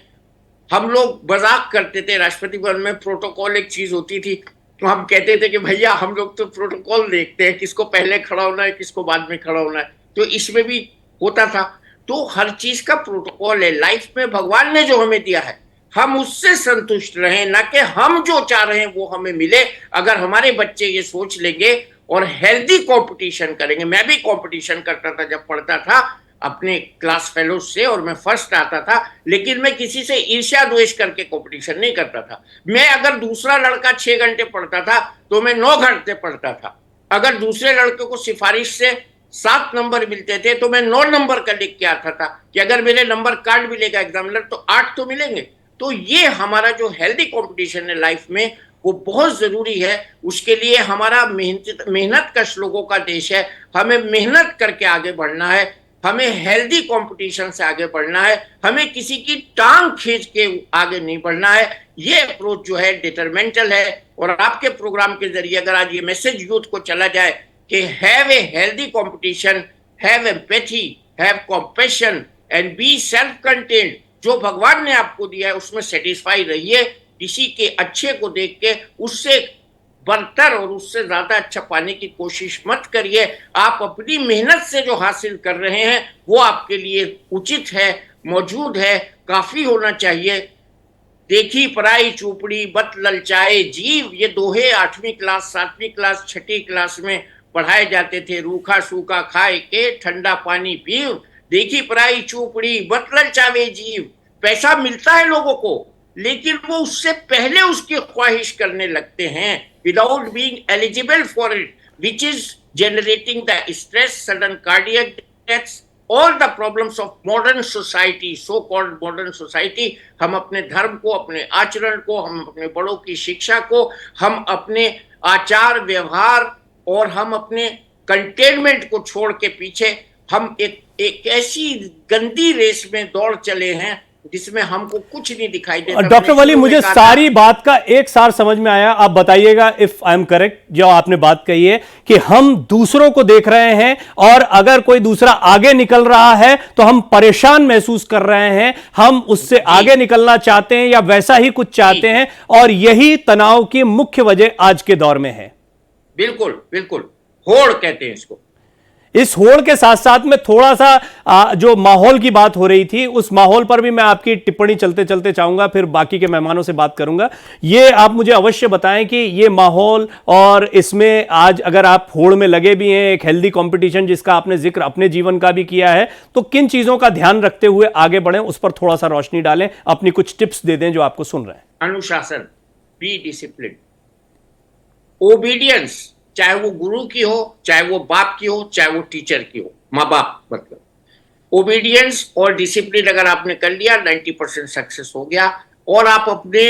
हम लोग मजाक करते थे, राष्ट्रपति भवन में प्रोटोकॉल एक चीज होती थी, तो हम कहते थे कि भैया हम लोग तो प्रोटोकॉल देखते हैं, किसको पहले खड़ा होना है, किसको बाद में खड़ा होना है। तो इसमें भी होता था। तो हर चीज का प्रोटोकॉल है। लाइफ में भगवान ने जो हमें दिया है, हम उससे संतुष्ट रहें, ना कि हम जो चाह रहे हैं वो हमें मिले। अगर हमारे बच्चे ये सोच लेंगे और हेल्दी कंपटीशन करेंगे। मैं भी कंपटीशन करता था जब पढ़ता था अपने क्लास फेलोज से, और मैं फर्स्ट आता था, लेकिन मैं किसी से ईर्ष्या द्वेष करके कंपटीशन नहीं करता था। मैं अगर दूसरा लड़का 6 घंटे पढ़ता था तो मैं 9 घंटे पढ़ता था। अगर दूसरे लड़के को सिफारिश से 7 नंबर मिलते थे तो मैं 9 नंबर का लिख के आता था कि अगर मेरे नंबर कार्ड मिलेगा एग्जामिनर तो 8 तो मिलेंगे। तो ये हमारा जो हेल्दी कंपटीशन है लाइफ में वो बहुत जरूरी है। उसके लिए हमारा मेहनत कश लोगों का देश है, हमें मेहनत करके आगे बढ़ना है, हमें हेल्दी कंपटीशन से आगे बढ़ना है, हमें किसी की टांग खींच के आगे नहीं बढ़ना है। ये अप्रोच जो है डिटरमेंटल है। और आपके प्रोग्राम के जरिए अगर आज ये मैसेज यूथ को चला जाए कि have a healthy competition, have empathy, have compassion and be self content, जो भगवान ने आपको दिया है उसमें सेटिस्फाई रहिए, किसी के अच्छे को देख के उससे बदतर और उससे ज्यादा अच्छा पाने की कोशिश मत करिए। आप अपनी मेहनत से जो हासिल कर रहे हैं वो आपके लिए उचित है, मौजूद है, काफी होना चाहिए। देखी पराई चूपड़ी बत ललचाए जीव, ये दोहे 8वीं क्लास 7वीं क्लास 6ठी क्लास में पढ़ाए जाते थे। रूखा सूखा खाए के ठंडा पानी पीव, देखी पराई चूपड़ी बत ललचावे जीव। पैसा मिलता है लोगों को, लेकिन वो उससे पहले उसकी ख्वाहिश करने लगते हैं without being eligible for it, which is generating the stress, sudden cardiac deaths, all the problems of modern society, so called modern society. हम अपने धर्म को, अपने आचरण को, हम अपने बड़ों की शिक्षा को, हम अपने आचार व्यवहार और हम अपने कंटेनमेंट को छोड़ के पीछे हम एक ऐसी गंदी रेस में दौड़ चले हैं जिसमें हमको कुछ नहीं दिखाई देता। डॉक्टर वली, मुझे सारी बात का एक सार समझ में आया। आप बताइएगा इफ आई एम करेक्ट, जो आपने बात कही है कि हम दूसरों को देख रहे हैं और अगर कोई दूसरा आगे निकल रहा है तो हम परेशान महसूस कर रहे हैं, हम उससे आगे निकलना चाहते हैं या वैसा ही कुछ चाहते हैं, और यही तनाव की मुख्य वजह आज के दौर में है। बिल्कुल बिल्कुल, होड़ कहते हैं इसको। इस होड़ के साथ साथ में थोड़ा सा जो माहौल की बात हो रही थी, उस माहौल पर भी मैं आपकी टिप्पणी चलते चलते चाहूंगा, फिर बाकी के मेहमानों से बात करूंगा। ये आप मुझे अवश्य बताएं कि ये माहौल और इसमें आज अगर आप होड़ में लगे भी हैं, एक हेल्दी कंपटीशन जिसका आपने जिक्र अपने जीवन का भी किया है, तो किन चीजों का ध्यान रखते हुए आगे बढ़ें, उस पर थोड़ा सा रोशनी डालें, अपनी कुछ टिप्स दे दें जो आपको सुन रहे हैं। अनुशासन, बी डिसिप्लिन, ओबीडियंस, चाहे वो गुरु की हो, चाहे वो बाप की हो, चाहे वो टीचर की हो, माँ बाप, मतलब ओबीडियंस और डिसिप्लिन अगर आपने कर लिया 90% सक्सेस हो गया। और आप अपने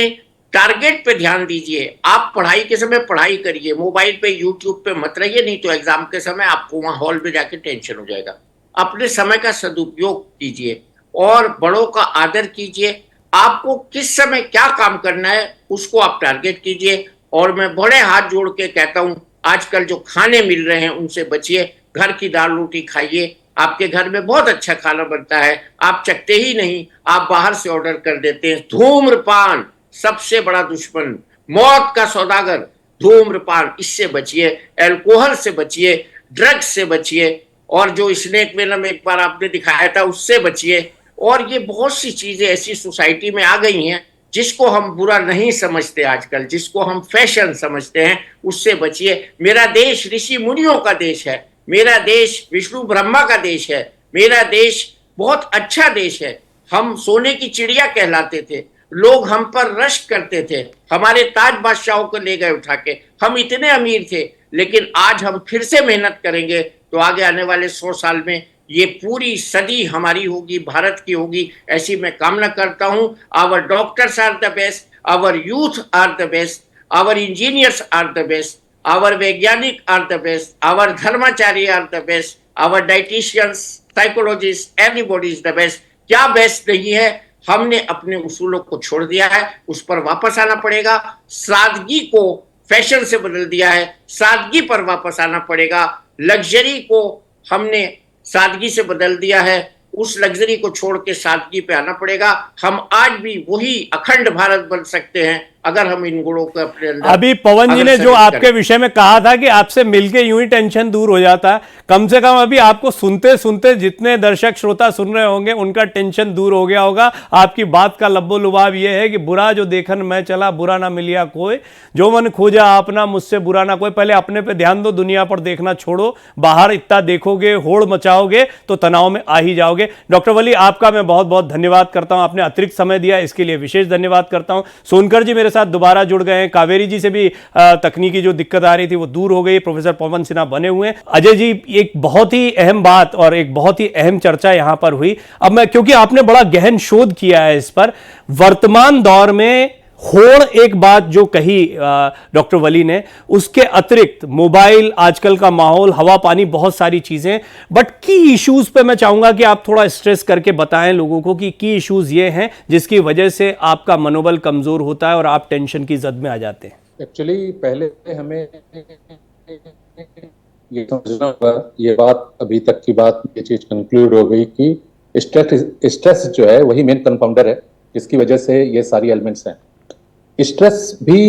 टारगेट पे ध्यान दीजिए। आप पढ़ाई के समय पढ़ाई करिए, मोबाइल पे यूट्यूब पे मत रहिए, नहीं तो एग्जाम के समय आपको वहां हॉल में जाके टेंशन हो जाएगा। अपने समय का सदुपयोग कीजिए और बड़ों का आदर कीजिए। आपको किस समय क्या काम करना है उसको आप टारगेट कीजिए। और मैं बड़े हाथ जोड़ के कहता हूं, आजकल जो खाने मिल रहे हैं उनसे बचिए, घर की दाल रोटी खाइए। आपके घर में बहुत अच्छा खाना बनता है, आप चखते ही नहीं, आप बाहर से ऑर्डर कर देते हैं। धूम्रपान सबसे बड़ा दुश्मन, मौत का सौदागर धूम्रपान, इससे बचिए। अल्कोहल से बचिए, ड्रग्स से बचिए, और जो स्नेक वेनम एक बार आपने दिखाया था उससे बचिए। और ये बहुत सी चीजें ऐसी सोसाइटी में आ गई हैं जिसको हम बुरा नहीं समझते आजकल, जिसको हम फैशन समझते हैं, उससे बचिए। मेरा देश ऋषि मुनियों का देश है, मेरा देश विष्णु ब्रह्मा का देश है, मेरा देश बहुत अच्छा देश है। हम सोने की चिड़िया कहलाते थे, लोग हम पर रश्क करते थे, हमारे ताज बादशाहों को ले गए उठा के, हम इतने अमीर थे। लेकिन आज हम फिर से मेहनत करेंगे तो आगे आने वाले 100 साल में ये पूरी सदी हमारी होगी, भारत की होगी, ऐसी मैं कामना करता हूं। Our doctors are the best, our youth are the best, our engineers are the best, our वैज्ञानिक आर द बेस्ट, आवर धर्माचार्य are the best, our dieticians, psychologist, everybody is the best. क्या बेस्ट नहीं है? हमने अपने उसूलों को छोड़ दिया है, उस पर वापस आना पड़ेगा। सादगी को फैशन से बदल दिया है, सादगी पर वापस आना पड़ेगा। लग्जरी को हमने सादगी से बदल दिया है, उस लग्जरी को छोड़ के सादगी पे आना पड़ेगा। हम आज भी वही अखंड भारत बन सकते हैं अगर हम इन गुणों को अपने अंदर। अभी पवन जी ने जो आपके विषय में कहा था कि आपसे मिलके यूं ही टेंशन दूर हो जाता है, कम से कम अभी आपको सुनते सुनते जितने दर्शक श्रोता सुन रहे होंगे उनका टेंशन दूर हो गया होगा। आपकी बात का लब्बो लुभाव यह है कि बुरा जो देखन मैं चला, बुरा ना मिलिया कोई, जो मन खोजा अपना, मुझसे बुरा ना कोई। पहले अपने पे ध्यान दो, दुनिया पर देखना छोड़ो। बाहर इतना देखोगे, होड़ मचाओगे तो तनाव में आ ही जाओगे। डॉक्टर वली, आपका मैं बहुत बहुत धन्यवाद करता हूं, आपने अतिरिक्त समय दिया, इसके लिए विशेष धन्यवाद करता हूं। सोनकर जी मेरे साथ दोबारा जुड़ गए हैं। कावेरी जी से भी तकनीकी जो दिक्कत आ रही थी वो दूर हो गई। प्रोफेसर पवन सिन्हा बने हुए हैं। अजय जी, एक बहुत ही अहम बात और एक बहुत ही अहम चर्चा यहां पर हुई। अब मैं, क्योंकि आपने बड़ा गहन शोध किया है इस पर, वर्तमान दौर में होड़ एक बात जो कही डॉक्टर वली ने, उसके अतिरिक्त मोबाइल, आजकल का माहौल, हवा पानी, बहुत सारी चीजें, बट की इश्यूज पे मैं चाहूंगा कि आप थोड़ा स्ट्रेस करके बताएं लोगों को कि की इश्यूज ये हैं जिसकी वजह से आपका मनोबल कमजोर होता है और आप टेंशन की जद में आ जाते हैं। एक्चुअली पहले हमें ये समझना होगा, ये बात अभी तक की बात, ये चीज कंक्लूड हो गई कि स्ट्रेस जो है वही मेन कंपाउंडर है जिसकी वजह से ये सारी एलिमेंट्स हैं। स्ट्रेस भी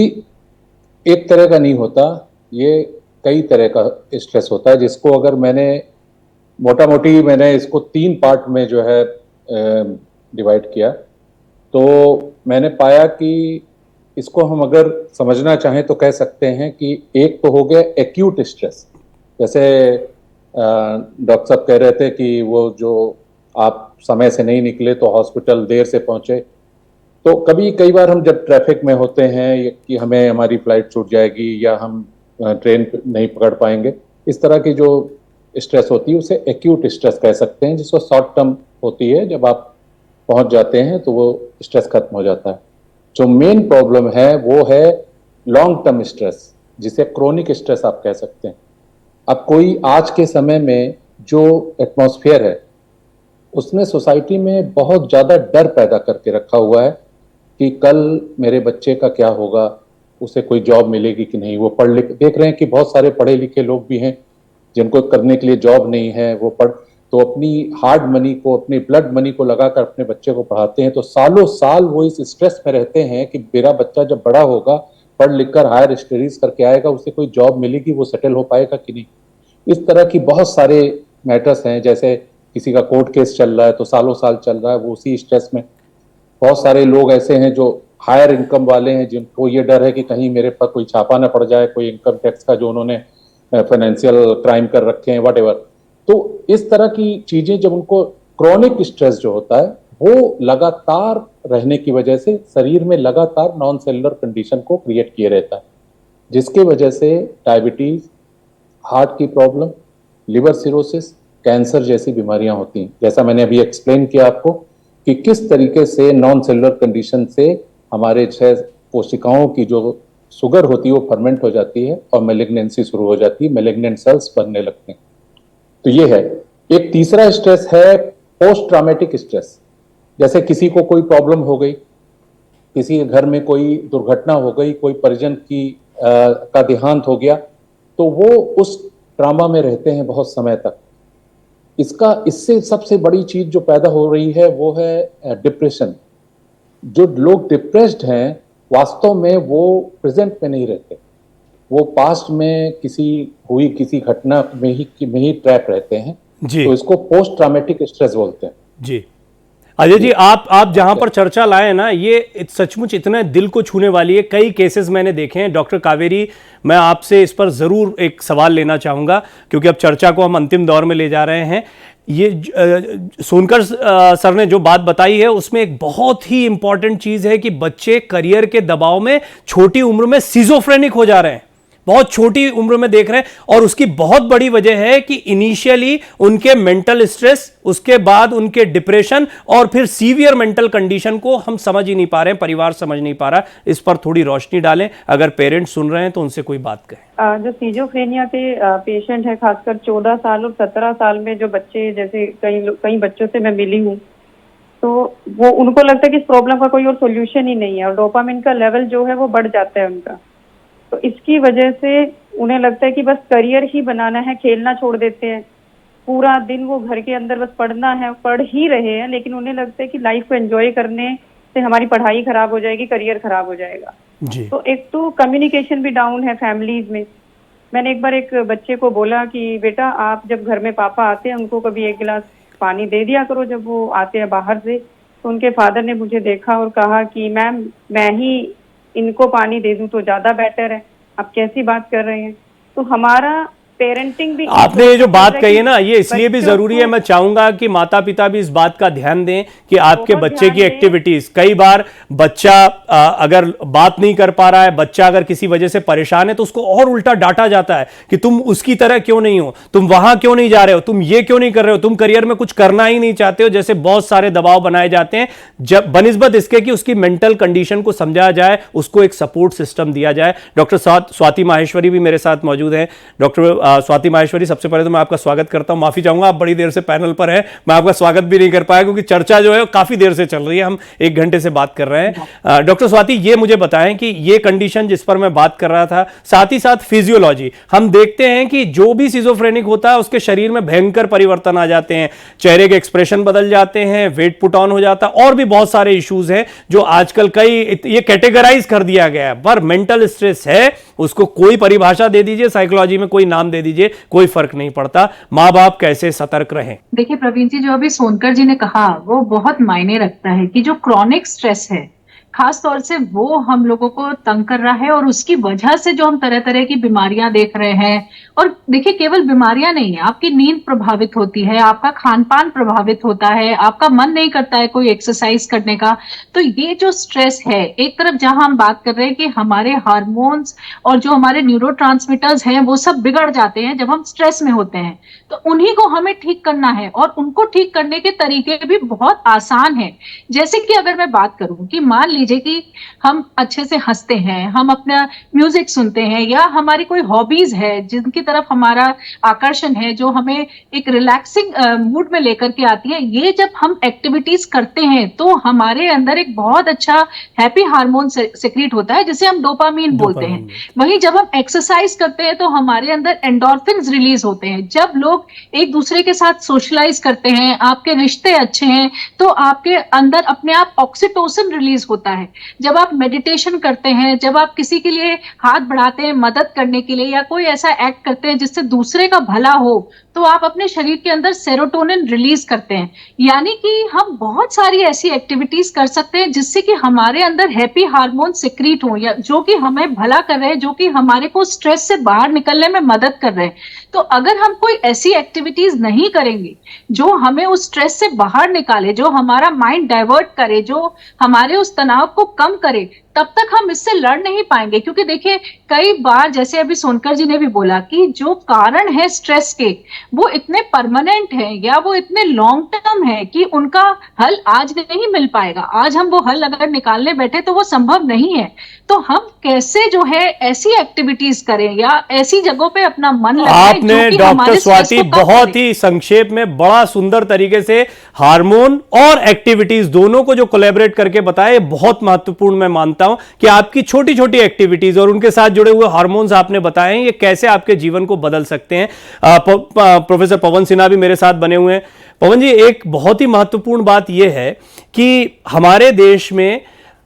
एक तरह का नहीं होता, ये कई तरह का स्ट्रेस होता है, जिसको अगर मोटा मोटी मैंने इसको 3 पार्ट में जो है डिवाइड किया, तो मैंने पाया कि इसको हम अगर समझना चाहें तो कह सकते हैं कि एक तो हो गया एक्यूट स्ट्रेस, जैसे डॉक्टर साहब कह रहे थे कि वो जो आप समय से नहीं निकले तो हॉस्पिटल देर से पहुंचे, तो कई बार हम जब ट्रैफिक में होते हैं कि हमें हमारी फ्लाइट छूट जाएगी या हम ट्रेन नहीं पकड़ पाएंगे, इस तरह की जो स्ट्रेस होती है उसे एक्यूट स्ट्रेस कह सकते हैं, जिसको शॉर्ट टर्म होती है, जब आप पहुंच जाते हैं तो वो स्ट्रेस खत्म हो जाता है। जो मेन प्रॉब्लम है वो है लॉन्ग टर्म स्ट्रेस, जिसे क्रोनिक स्ट्रेस आप कह सकते हैं। अब कोई आज के समय में जो एटमॉस्फेयर है उसने सोसाइटी में बहुत ज़्यादा डर पैदा करके रखा हुआ है कि कल मेरे बच्चे का क्या होगा, उसे कोई जॉब मिलेगी कि नहीं। वो पढ़ लिख देख रहे हैं कि बहुत सारे पढ़े लिखे लोग भी हैं जिनको करने के लिए जॉब नहीं है, वो तो अपनी हार्ड मनी को, अपनी ब्लड मनी को लगाकर अपने बच्चे को पढ़ाते हैं, तो सालों साल वो इस स्ट्रेस में रहते हैं कि मेरा बच्चा जब बड़ा होगा, पढ़ लिख कर हायर स्टडीज करके आएगा, उसे कोई जॉब मिलेगी, वो सेटल हो पाएगा कि नहीं। इस तरह की बहुत सारे मैटर्स हैं, जैसे किसी का कोर्ट केस चल रहा है तो सालों साल चल रहा है, वो उसी स्ट्रेस में। बहुत सारे लोग ऐसे हैं जो हायर इनकम वाले हैं, जिनको ये डर है कि कहीं मेरे पर कोई छापा ना पड़ जाए, कोई इनकम टैक्स का, जो उन्होंने फाइनेंशियल क्राइम कर रखे हैं, वट एवर। तो इस तरह की चीजें जब उनको, क्रोनिक स्ट्रेस जो होता है वो लगातार रहने की वजह से शरीर में लगातार नॉन सेलुलर कंडीशन को क्रिएट किए रहता है, जिसकी वजह से डायबिटीज, हार्ट की प्रॉब्लम, लिवर सिरोसिस, कैंसर जैसी बीमारियां होती हैं। जैसा मैंने अभी एक्सप्लेन किया आपको कि किस तरीके से नॉन सेलुलर कंडीशन से हमारे कोशिकाओं की जो शुगर होती है वो फर्मेंट हो जाती है और मैलिग्नेंसी शुरू हो जाती है, मैलिग्नेंट सेल्स बनने लगते हैं। तो ये है। एक तीसरा स्ट्रेस है पोस्ट ट्रॉमेटिक स्ट्रेस, जैसे किसी को कोई प्रॉब्लम हो गई, किसी के घर में कोई दुर्घटना हो गई, कोई परिजन का देहांत हो गया, तो वो उस ट्रामा में रहते हैं बहुत समय तक। इससे सबसे बड़ी चीज जो पैदा हो रही है वो है डिप्रेशन। जो लोग डिप्रेस्ड हैं वास्तव में वो प्रेजेंट में नहीं रहते, वो पास्ट में किसी घटना में ही ट्रैप रहते हैं जी। तो इसको पोस्ट ट्रॉमेटिक स्ट्रेस बोलते हैं जी। अजय जी, आप जहां पर चर्चा लाए ना, ये सचमुच इतना दिल को छूने वाली है। कई केसेस मैंने देखे हैं। डॉक्टर कावेरी, मैं आपसे इस पर जरूर एक सवाल लेना चाहूंगा, क्योंकि अब चर्चा को हम अंतिम दौर में ले जा रहे हैं। ये सोनकर सर ने जो बात बताई है उसमें एक बहुत ही इंपॉर्टेंट चीज है कि बच्चे करियर के दबाव में छोटी उम्र में सिजोफ्रेनिक हो जा रहे हैं, बहुत छोटी उम्र में देख रहे हैं। और उसकी बहुत बड़ी वजह है कि इनिशियली उनके मेंटल स्ट्रेस, उसके बाद उनके डिप्रेशन, और फिर सीवियर मेंटल कंडीशन को हम समझ ही नहीं पा रहे हैं, परिवार समझ नहीं पा रहा। इस पर थोड़ी रोशनी डालें, अगर पेरेंट्स सुन रहे हैं तो उनसे कोई बात कहें। जो सीजोफ्रेनिया के पेशेंट है, खासकर 14 साल और 17 साल में जो बच्चे, जैसे कई बच्चों से मैं मिली हूँ, तो वो उनको लगता है कि इस प्रॉब्लम का कोई और सोल्यूशन ही नहीं है, और डोपामिन का लेवल जो है वो बढ़ जाता है उनका। तो इसकी वजह से उन्हें लगता है कि बस करियर ही बनाना है, खेलना छोड़ देते हैं। पूरा दिन वो घर के अंदर बस पढ़ना है, पढ़ ही रहे हैं, लेकिन उन्हें लगता है कि लाइफ को एंजॉय करने से हमारी पढ़ाई खराब हो जाएगी, करियर खराब हो जाएगा जी। तो एक तो कम्युनिकेशन भी डाउन है फैमिलीज में। मैंने एक बार एक बच्चे को बोला कि बेटा, आप जब घर में पापा आते हैं उनको कभी 1 गिलास पानी दे दिया करो जब वो आते हैं बाहर से। तो उनके फादर ने मुझे देखा और कहा कि मैम, मैं ही इनको पानी दे दूं तो ज्यादा बेटर है, आप कैसी बात कर रहे हैं। तो हमारा पेरेंटिंग भी आपने ये जो बात कही है ना, ये इसलिए भी बच्चों जरूरी है, को- मैं चाहूंगा कि माता पिता भी इस बात का ध्यान दें कि आपके बहुत बच्चे की ध्यान दें। एक्टिविटीज, कई बार बच्चा अगर बात नहीं कर पा रहा है, बच्चा अगर किसी वजह से परेशान है, तो उसको और उल्टा डांटा जाता है कि तुम उसकी तरह क्यों नहीं हो, तुम वहां क्यों नहीं जा रहे हो, तुम ये क्यों नहीं कर रहे हो, तुम करियर में कुछ करना ही नहीं चाहते हो, जैसे बहुत सारे दबाव बनाए जाते हैं। जब बनिस्बत इसके कि उसकी मेंटल कंडीशन को समझा जाए, उसको एक सपोर्ट सिस्टम दिया जाए। डॉक्टर स्वाति माहेश्वरी भी मेरे साथ मौजूद है। डॉक्टर स्वाति माहेश्वरी, सबसे पहले तो मैं आपका स्वागत करता हूं। माफी चाहूंगा, आप बड़ी देर से पैनल पर हैं, मैं आपका स्वागत भी नहीं कर पाया क्योंकि चर्चा जो है काफी देर से चल रही है, हम 1 घंटे से बात कर रहे हैं। डॉक्टर स्वाति, ये मुझे बताएं कि ये कंडीशन जिस पर मैं बात कर रहा था, साथ ही साथ फिजियोलॉजी, हम देखते हैं कि जो भी सिजोफ्रेनिक होता है उसके शरीर में भयंकर परिवर्तन आ जाते हैं, चेहरे के एक्सप्रेशन बदल जाते हैं, वेट पुट ऑन हो जाता है, और भी बहुत सारे इश्यूज हैं जो आजकल कई ये कैटेगराइज कर दिया गया है। पर मेंटल स्ट्रेस है, उसको कोई परिभाषा दे दीजिए, साइकोलॉजी में कोई नाम दे दीजिए, कोई फर्क नहीं पड़ता। माँ बाप कैसे सतर्क रहें? देखिए प्रवीण जी, जो अभी सोनकर जी ने कहा वो बहुत मायने रखता है कि जो क्रॉनिक स्ट्रेस है, खास तौर से वो हम लोगों को तंग कर रहा है, और उसकी वजह से जो हम तरह तरह की बीमारियां देख रहे हैं। और देखिए, केवल बीमारियां नहीं है, आपकी नींद प्रभावित होती है, आपका खान पान प्रभावित होता है, आपका मन नहीं करता है कोई एक्सरसाइज करने का। तो ये जो स्ट्रेस है, एक तरफ जहां हम बात कर रहे हैं कि हमारे हार्मोन्स और जो हमारे न्यूरोट्रांसमीटर्स हैं वो सब बिगड़ जाते हैं जब हम स्ट्रेस में होते हैं, तो उन्हीं को हमें ठीक करना है। और उनको ठीक करने के तरीके भी बहुत आसान है। जैसे कि अगर मैं बात करूं कि मान लीजिए कि हम अच्छे से हंसते हैं, हम अपना म्यूजिक सुनते हैं, या हमारी कोई हॉबीज है जिनकी तरफ हमारा आकर्षण है, जो हमें एक रिलैक्सिंग मूड में लेकर के आती है, ये जब हम एक्टिविटीज करते हैं तो हमारे अंदर एक बहुत अच्छा हैप्पी हार्मोन सेक्रेट होता है जिसे हम डोपामीन बोलते हैं। वहीं जब हम एक्सरसाइज करते हैं तो हमारे अंदर एंडोर्फिन्स रिलीज होते हैं। जब लोग एक दूसरे के साथ सोशलाइज करते हैं, आपके रिश्ते अच्छे हैं, तो आपके अंदर अपने आप ऑक्सीटोसिन रिलीज होता है। जब आप मेडिटेशन करते हैं, जब आप किसी के लिए हाथ बढ़ाते हैं मदद करने के लिए, या कोई ऐसा एक्ट करते हैं जिससे दूसरे का भला हो, तो आप अपने शरीर के अंदर सेरोटोनिन रिलीज करते हैं। यानी कि हम बहुत सारी ऐसी एक्टिविटीज कर सकते हैं जिससे कि हमारे अंदर हैप्पी हार्मोन सिक्रीट हो, या जो कि हमें भला कर रहे हैं, जो कि हमारे को स्ट्रेस से बाहर निकलने में मदद कर रहे हैं। तो अगर हम कोई ऐसी एक्टिविटीज नहीं करेंगे जो हमें उस स्ट्रेस से बाहर निकाले, जो हमारा माइंड डाइवर्ट करे, जो हमारे उस तनाव को कम करे, तब तक हम इससे लड़ नहीं पाएंगे। क्योंकि देखिए, कई बार जैसे अभी सोनकर जी ने भी बोला कि जो कारण है स्ट्रेस के, वो इतने परमानेंट हैं या वो इतने लॉन्ग टर्म है कि उनका हल आज नहीं मिल पाएगा। आज हम वो हल अगर निकालने बैठे तो वो संभव नहीं है। तो हम कैसे जो है ऐसी एक्टिविटीज करें या ऐसी जगहों पे अपना मन लगाएं आपने जो कि डॉक्टर हमारे स्ट्रेस स्वाति को कम बहुत करे। ही संक्षेप में बड़ा सुंदर तरीके से हार्मोन और एक्टिविटीज दोनों को जो कोलैबोरेट करके बताया, ये बहुत महत्वपूर्ण मैं मानता हूं कि आपकी छोटी छोटी एक्टिविटीज और उनके साथ जुड़े हुए हार्मोन्स आपने बताए हैं, ये कैसे आपके जीवन को बदल सकते हैं। प्रोफेसर पवन सिन्हा भी मेरे साथ बने हुए हैं। पवन जी, एक बहुत ही महत्वपूर्ण बात यह है कि हमारे देश में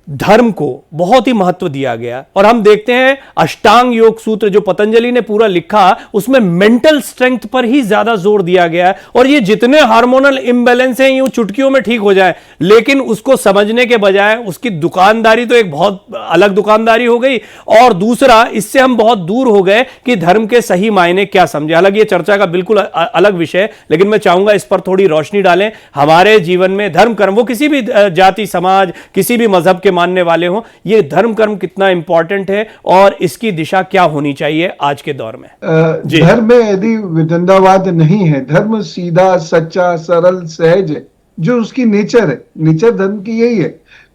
धर्म को बहुत ही महत्व दिया गया, और हम देखते हैं अष्टांग योग सूत्र जो पतंजलि ने पूरा लिखा, उसमें मेंटल स्ट्रेंथ पर ही ज्यादा जोर दिया गया है। और ये जितने हार्मोनल इम्बैलेंस हैं यूं चुटकियों में ठीक हो जाए, लेकिन उसको समझने के बजाय उसकी दुकानदारी तो एक बहुत अलग दुकानदारी हो गई, और दूसरा इससे हम बहुत दूर हो गए कि धर्म के सही मायने क्या समझे। हालांकि ये चर्चा का बिल्कुल अलग विषय है, लेकिन मैं चाहूंगा इस पर थोड़ी रोशनी डालें। हमारे जीवन में धर्म कर्म, वो किसी भी जाति समाज किसी भी मजहब के मानने वाले हो, ये धर्म कर्म कितना इंपॉर्टेंट है और इसकी दिशा क्या होनी चाहिए आज के दौर में? धर्म में यदि वितंडावाद नहीं है, धर्म सीधा सच्चा सरल सहज है, जो उसकी नेचर है, नेचर धर्म की यही है,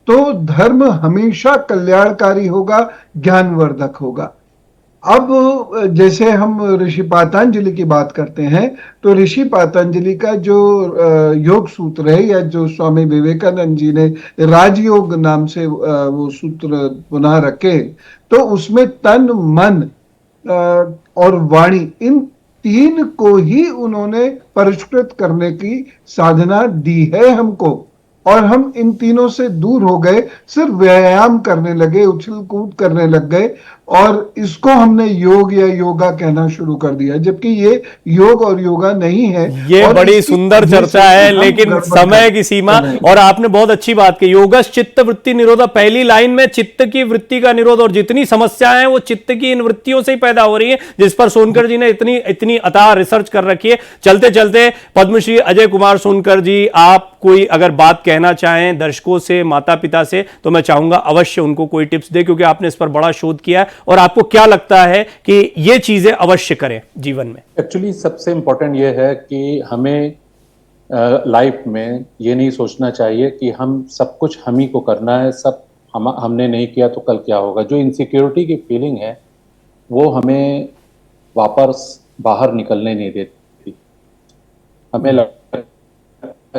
तो धर्म हमेशा कल्याणकारी होगा, ज्ञानवर्धक होगा। अब जैसे हम ऋषि पातंजलि की बात करते हैं, तो ऋषि पातंजलि का जो योग सूत्र है, या जो स्वामी विवेकानंद जी ने राजयोग नाम से वो सूत्र बना रखे, तो उसमें तन मन और वाणी, इन 3 को ही उन्होंने परिष्कृत करने की साधना दी है हमको। और हम इन तीनों से दूर हो गए, सिर्फ व्यायाम करने लगे, उछल कूद करने लग गए, और इसको हमने योग या योगा कहना शुरू कर दिया, जबकि ये योग और योगा नहीं है। ये और बड़ी इसकी सुंदर वजह चर्चा से है, हम लेकिन गड़बड़ समय की सीमा, समय। और आपने बहुत अच्छी बात की, योगस चित्त वृत्ति निरोधा, पहली लाइन में चित्त की वृत्ति का निरोध, और जितनी समस्याएं हैं वो चित्त की इन वृत्तियों से ही पैदा हो रही है, जिस पर सोनकर जी ने इतनी अथाह रिसर्च कर रखी है। चलते चलते पद्मश्री अजय कुमार सोनकर जी, आप कोई अगर बात कहना चाहें दर्शकों से, माता पिता से, तो मैं चाहूंगा अवश्य उनको कोई टिप्स दे, क्योंकि आपने इस पर बड़ा शोध किया है और आपको क्या लगता है कि ये चीजें अवश्य करें जीवन में। एक्चुअली सबसे इम्पोर्टेंट ये है कि हमें लाइफ में ये नहीं सोचना चाहिए कि हम सब कुछ हम ही को करना है, सब हमने नहीं किया तो कल क्या होगा। जो इनसिक्योरिटी की फीलिंग है वो हमें वापस बाहर निकलने नहीं देती। हमें लगता है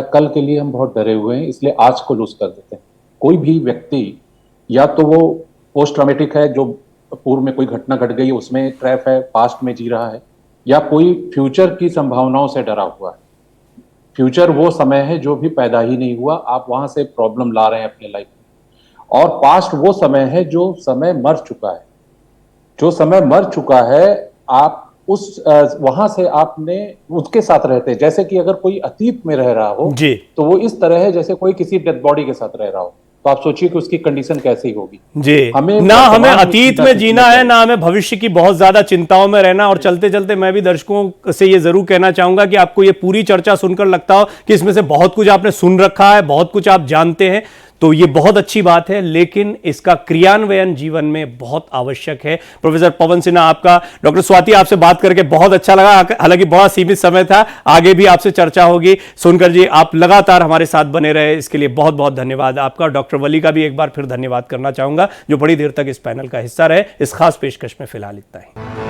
कल के लिए हम बहुत डरे हुए हैं, इसलिए आज को लूज कर देते हैं। कोई भी व्यक्ति या तो वो पोस्ट ट्रॉमेटिक है, जो पूर्व में कोई घटना घट गई उसमें ट्रैप है, पास्ट में जी रहा है, या कोई फ्यूचर की संभावनाओं से डरा हुआ है। फ्यूचर वो समय है जो भी पैदा ही नहीं हुआ, आप वहां से प्रॉब्लम ला रहे हैं अपने लाइफ में। और पास्ट वो समय है जो समय मर चुका है। जो समय मर चुका है, आप उस वहां से आपने उसके साथ रहते हैं। जैसे कि अगर कोई अतीत में रह रहा हो जी, तो वो इस तरह है जैसे कोई किसी डेड बॉडी के साथ रह रहा हो। तो आप सोचिए कि उसकी कंडीशन कैसी होगी। जी, ना हमें अतीत में जीना है, ना हमें भविष्य की बहुत ज्यादा चिंताओं में रहना। और चलते चलते मैं भी दर्शकों से ये जरूर कहना चाहूंगा कि आपको ये पूरी चर्चा सुनकर लगता हो कि इसमें से बहुत कुछ आपने सुन रखा है, बहुत कुछ आप जानते हैं, तो ये बहुत अच्छी बात है, लेकिन इसका क्रियान्वयन जीवन में बहुत आवश्यक है। प्रोफेसर पवन सिन्हा, आपका, डॉक्टर स्वाति, आपसे बात करके बहुत अच्छा लगा। हालांकि बहुत सीमित समय था, आगे भी आपसे चर्चा होगी। सोनकर जी, आप लगातार हमारे साथ बने रहे, इसके लिए बहुत बहुत धन्यवाद आपका। डॉक्टर वली का भी एक बार फिर धन्यवाद करना चाहूंगा, जो बड़ी देर तक इस पैनल का हिस्सा रहे। इस खास पेशकश में फिलहाल इतना ही।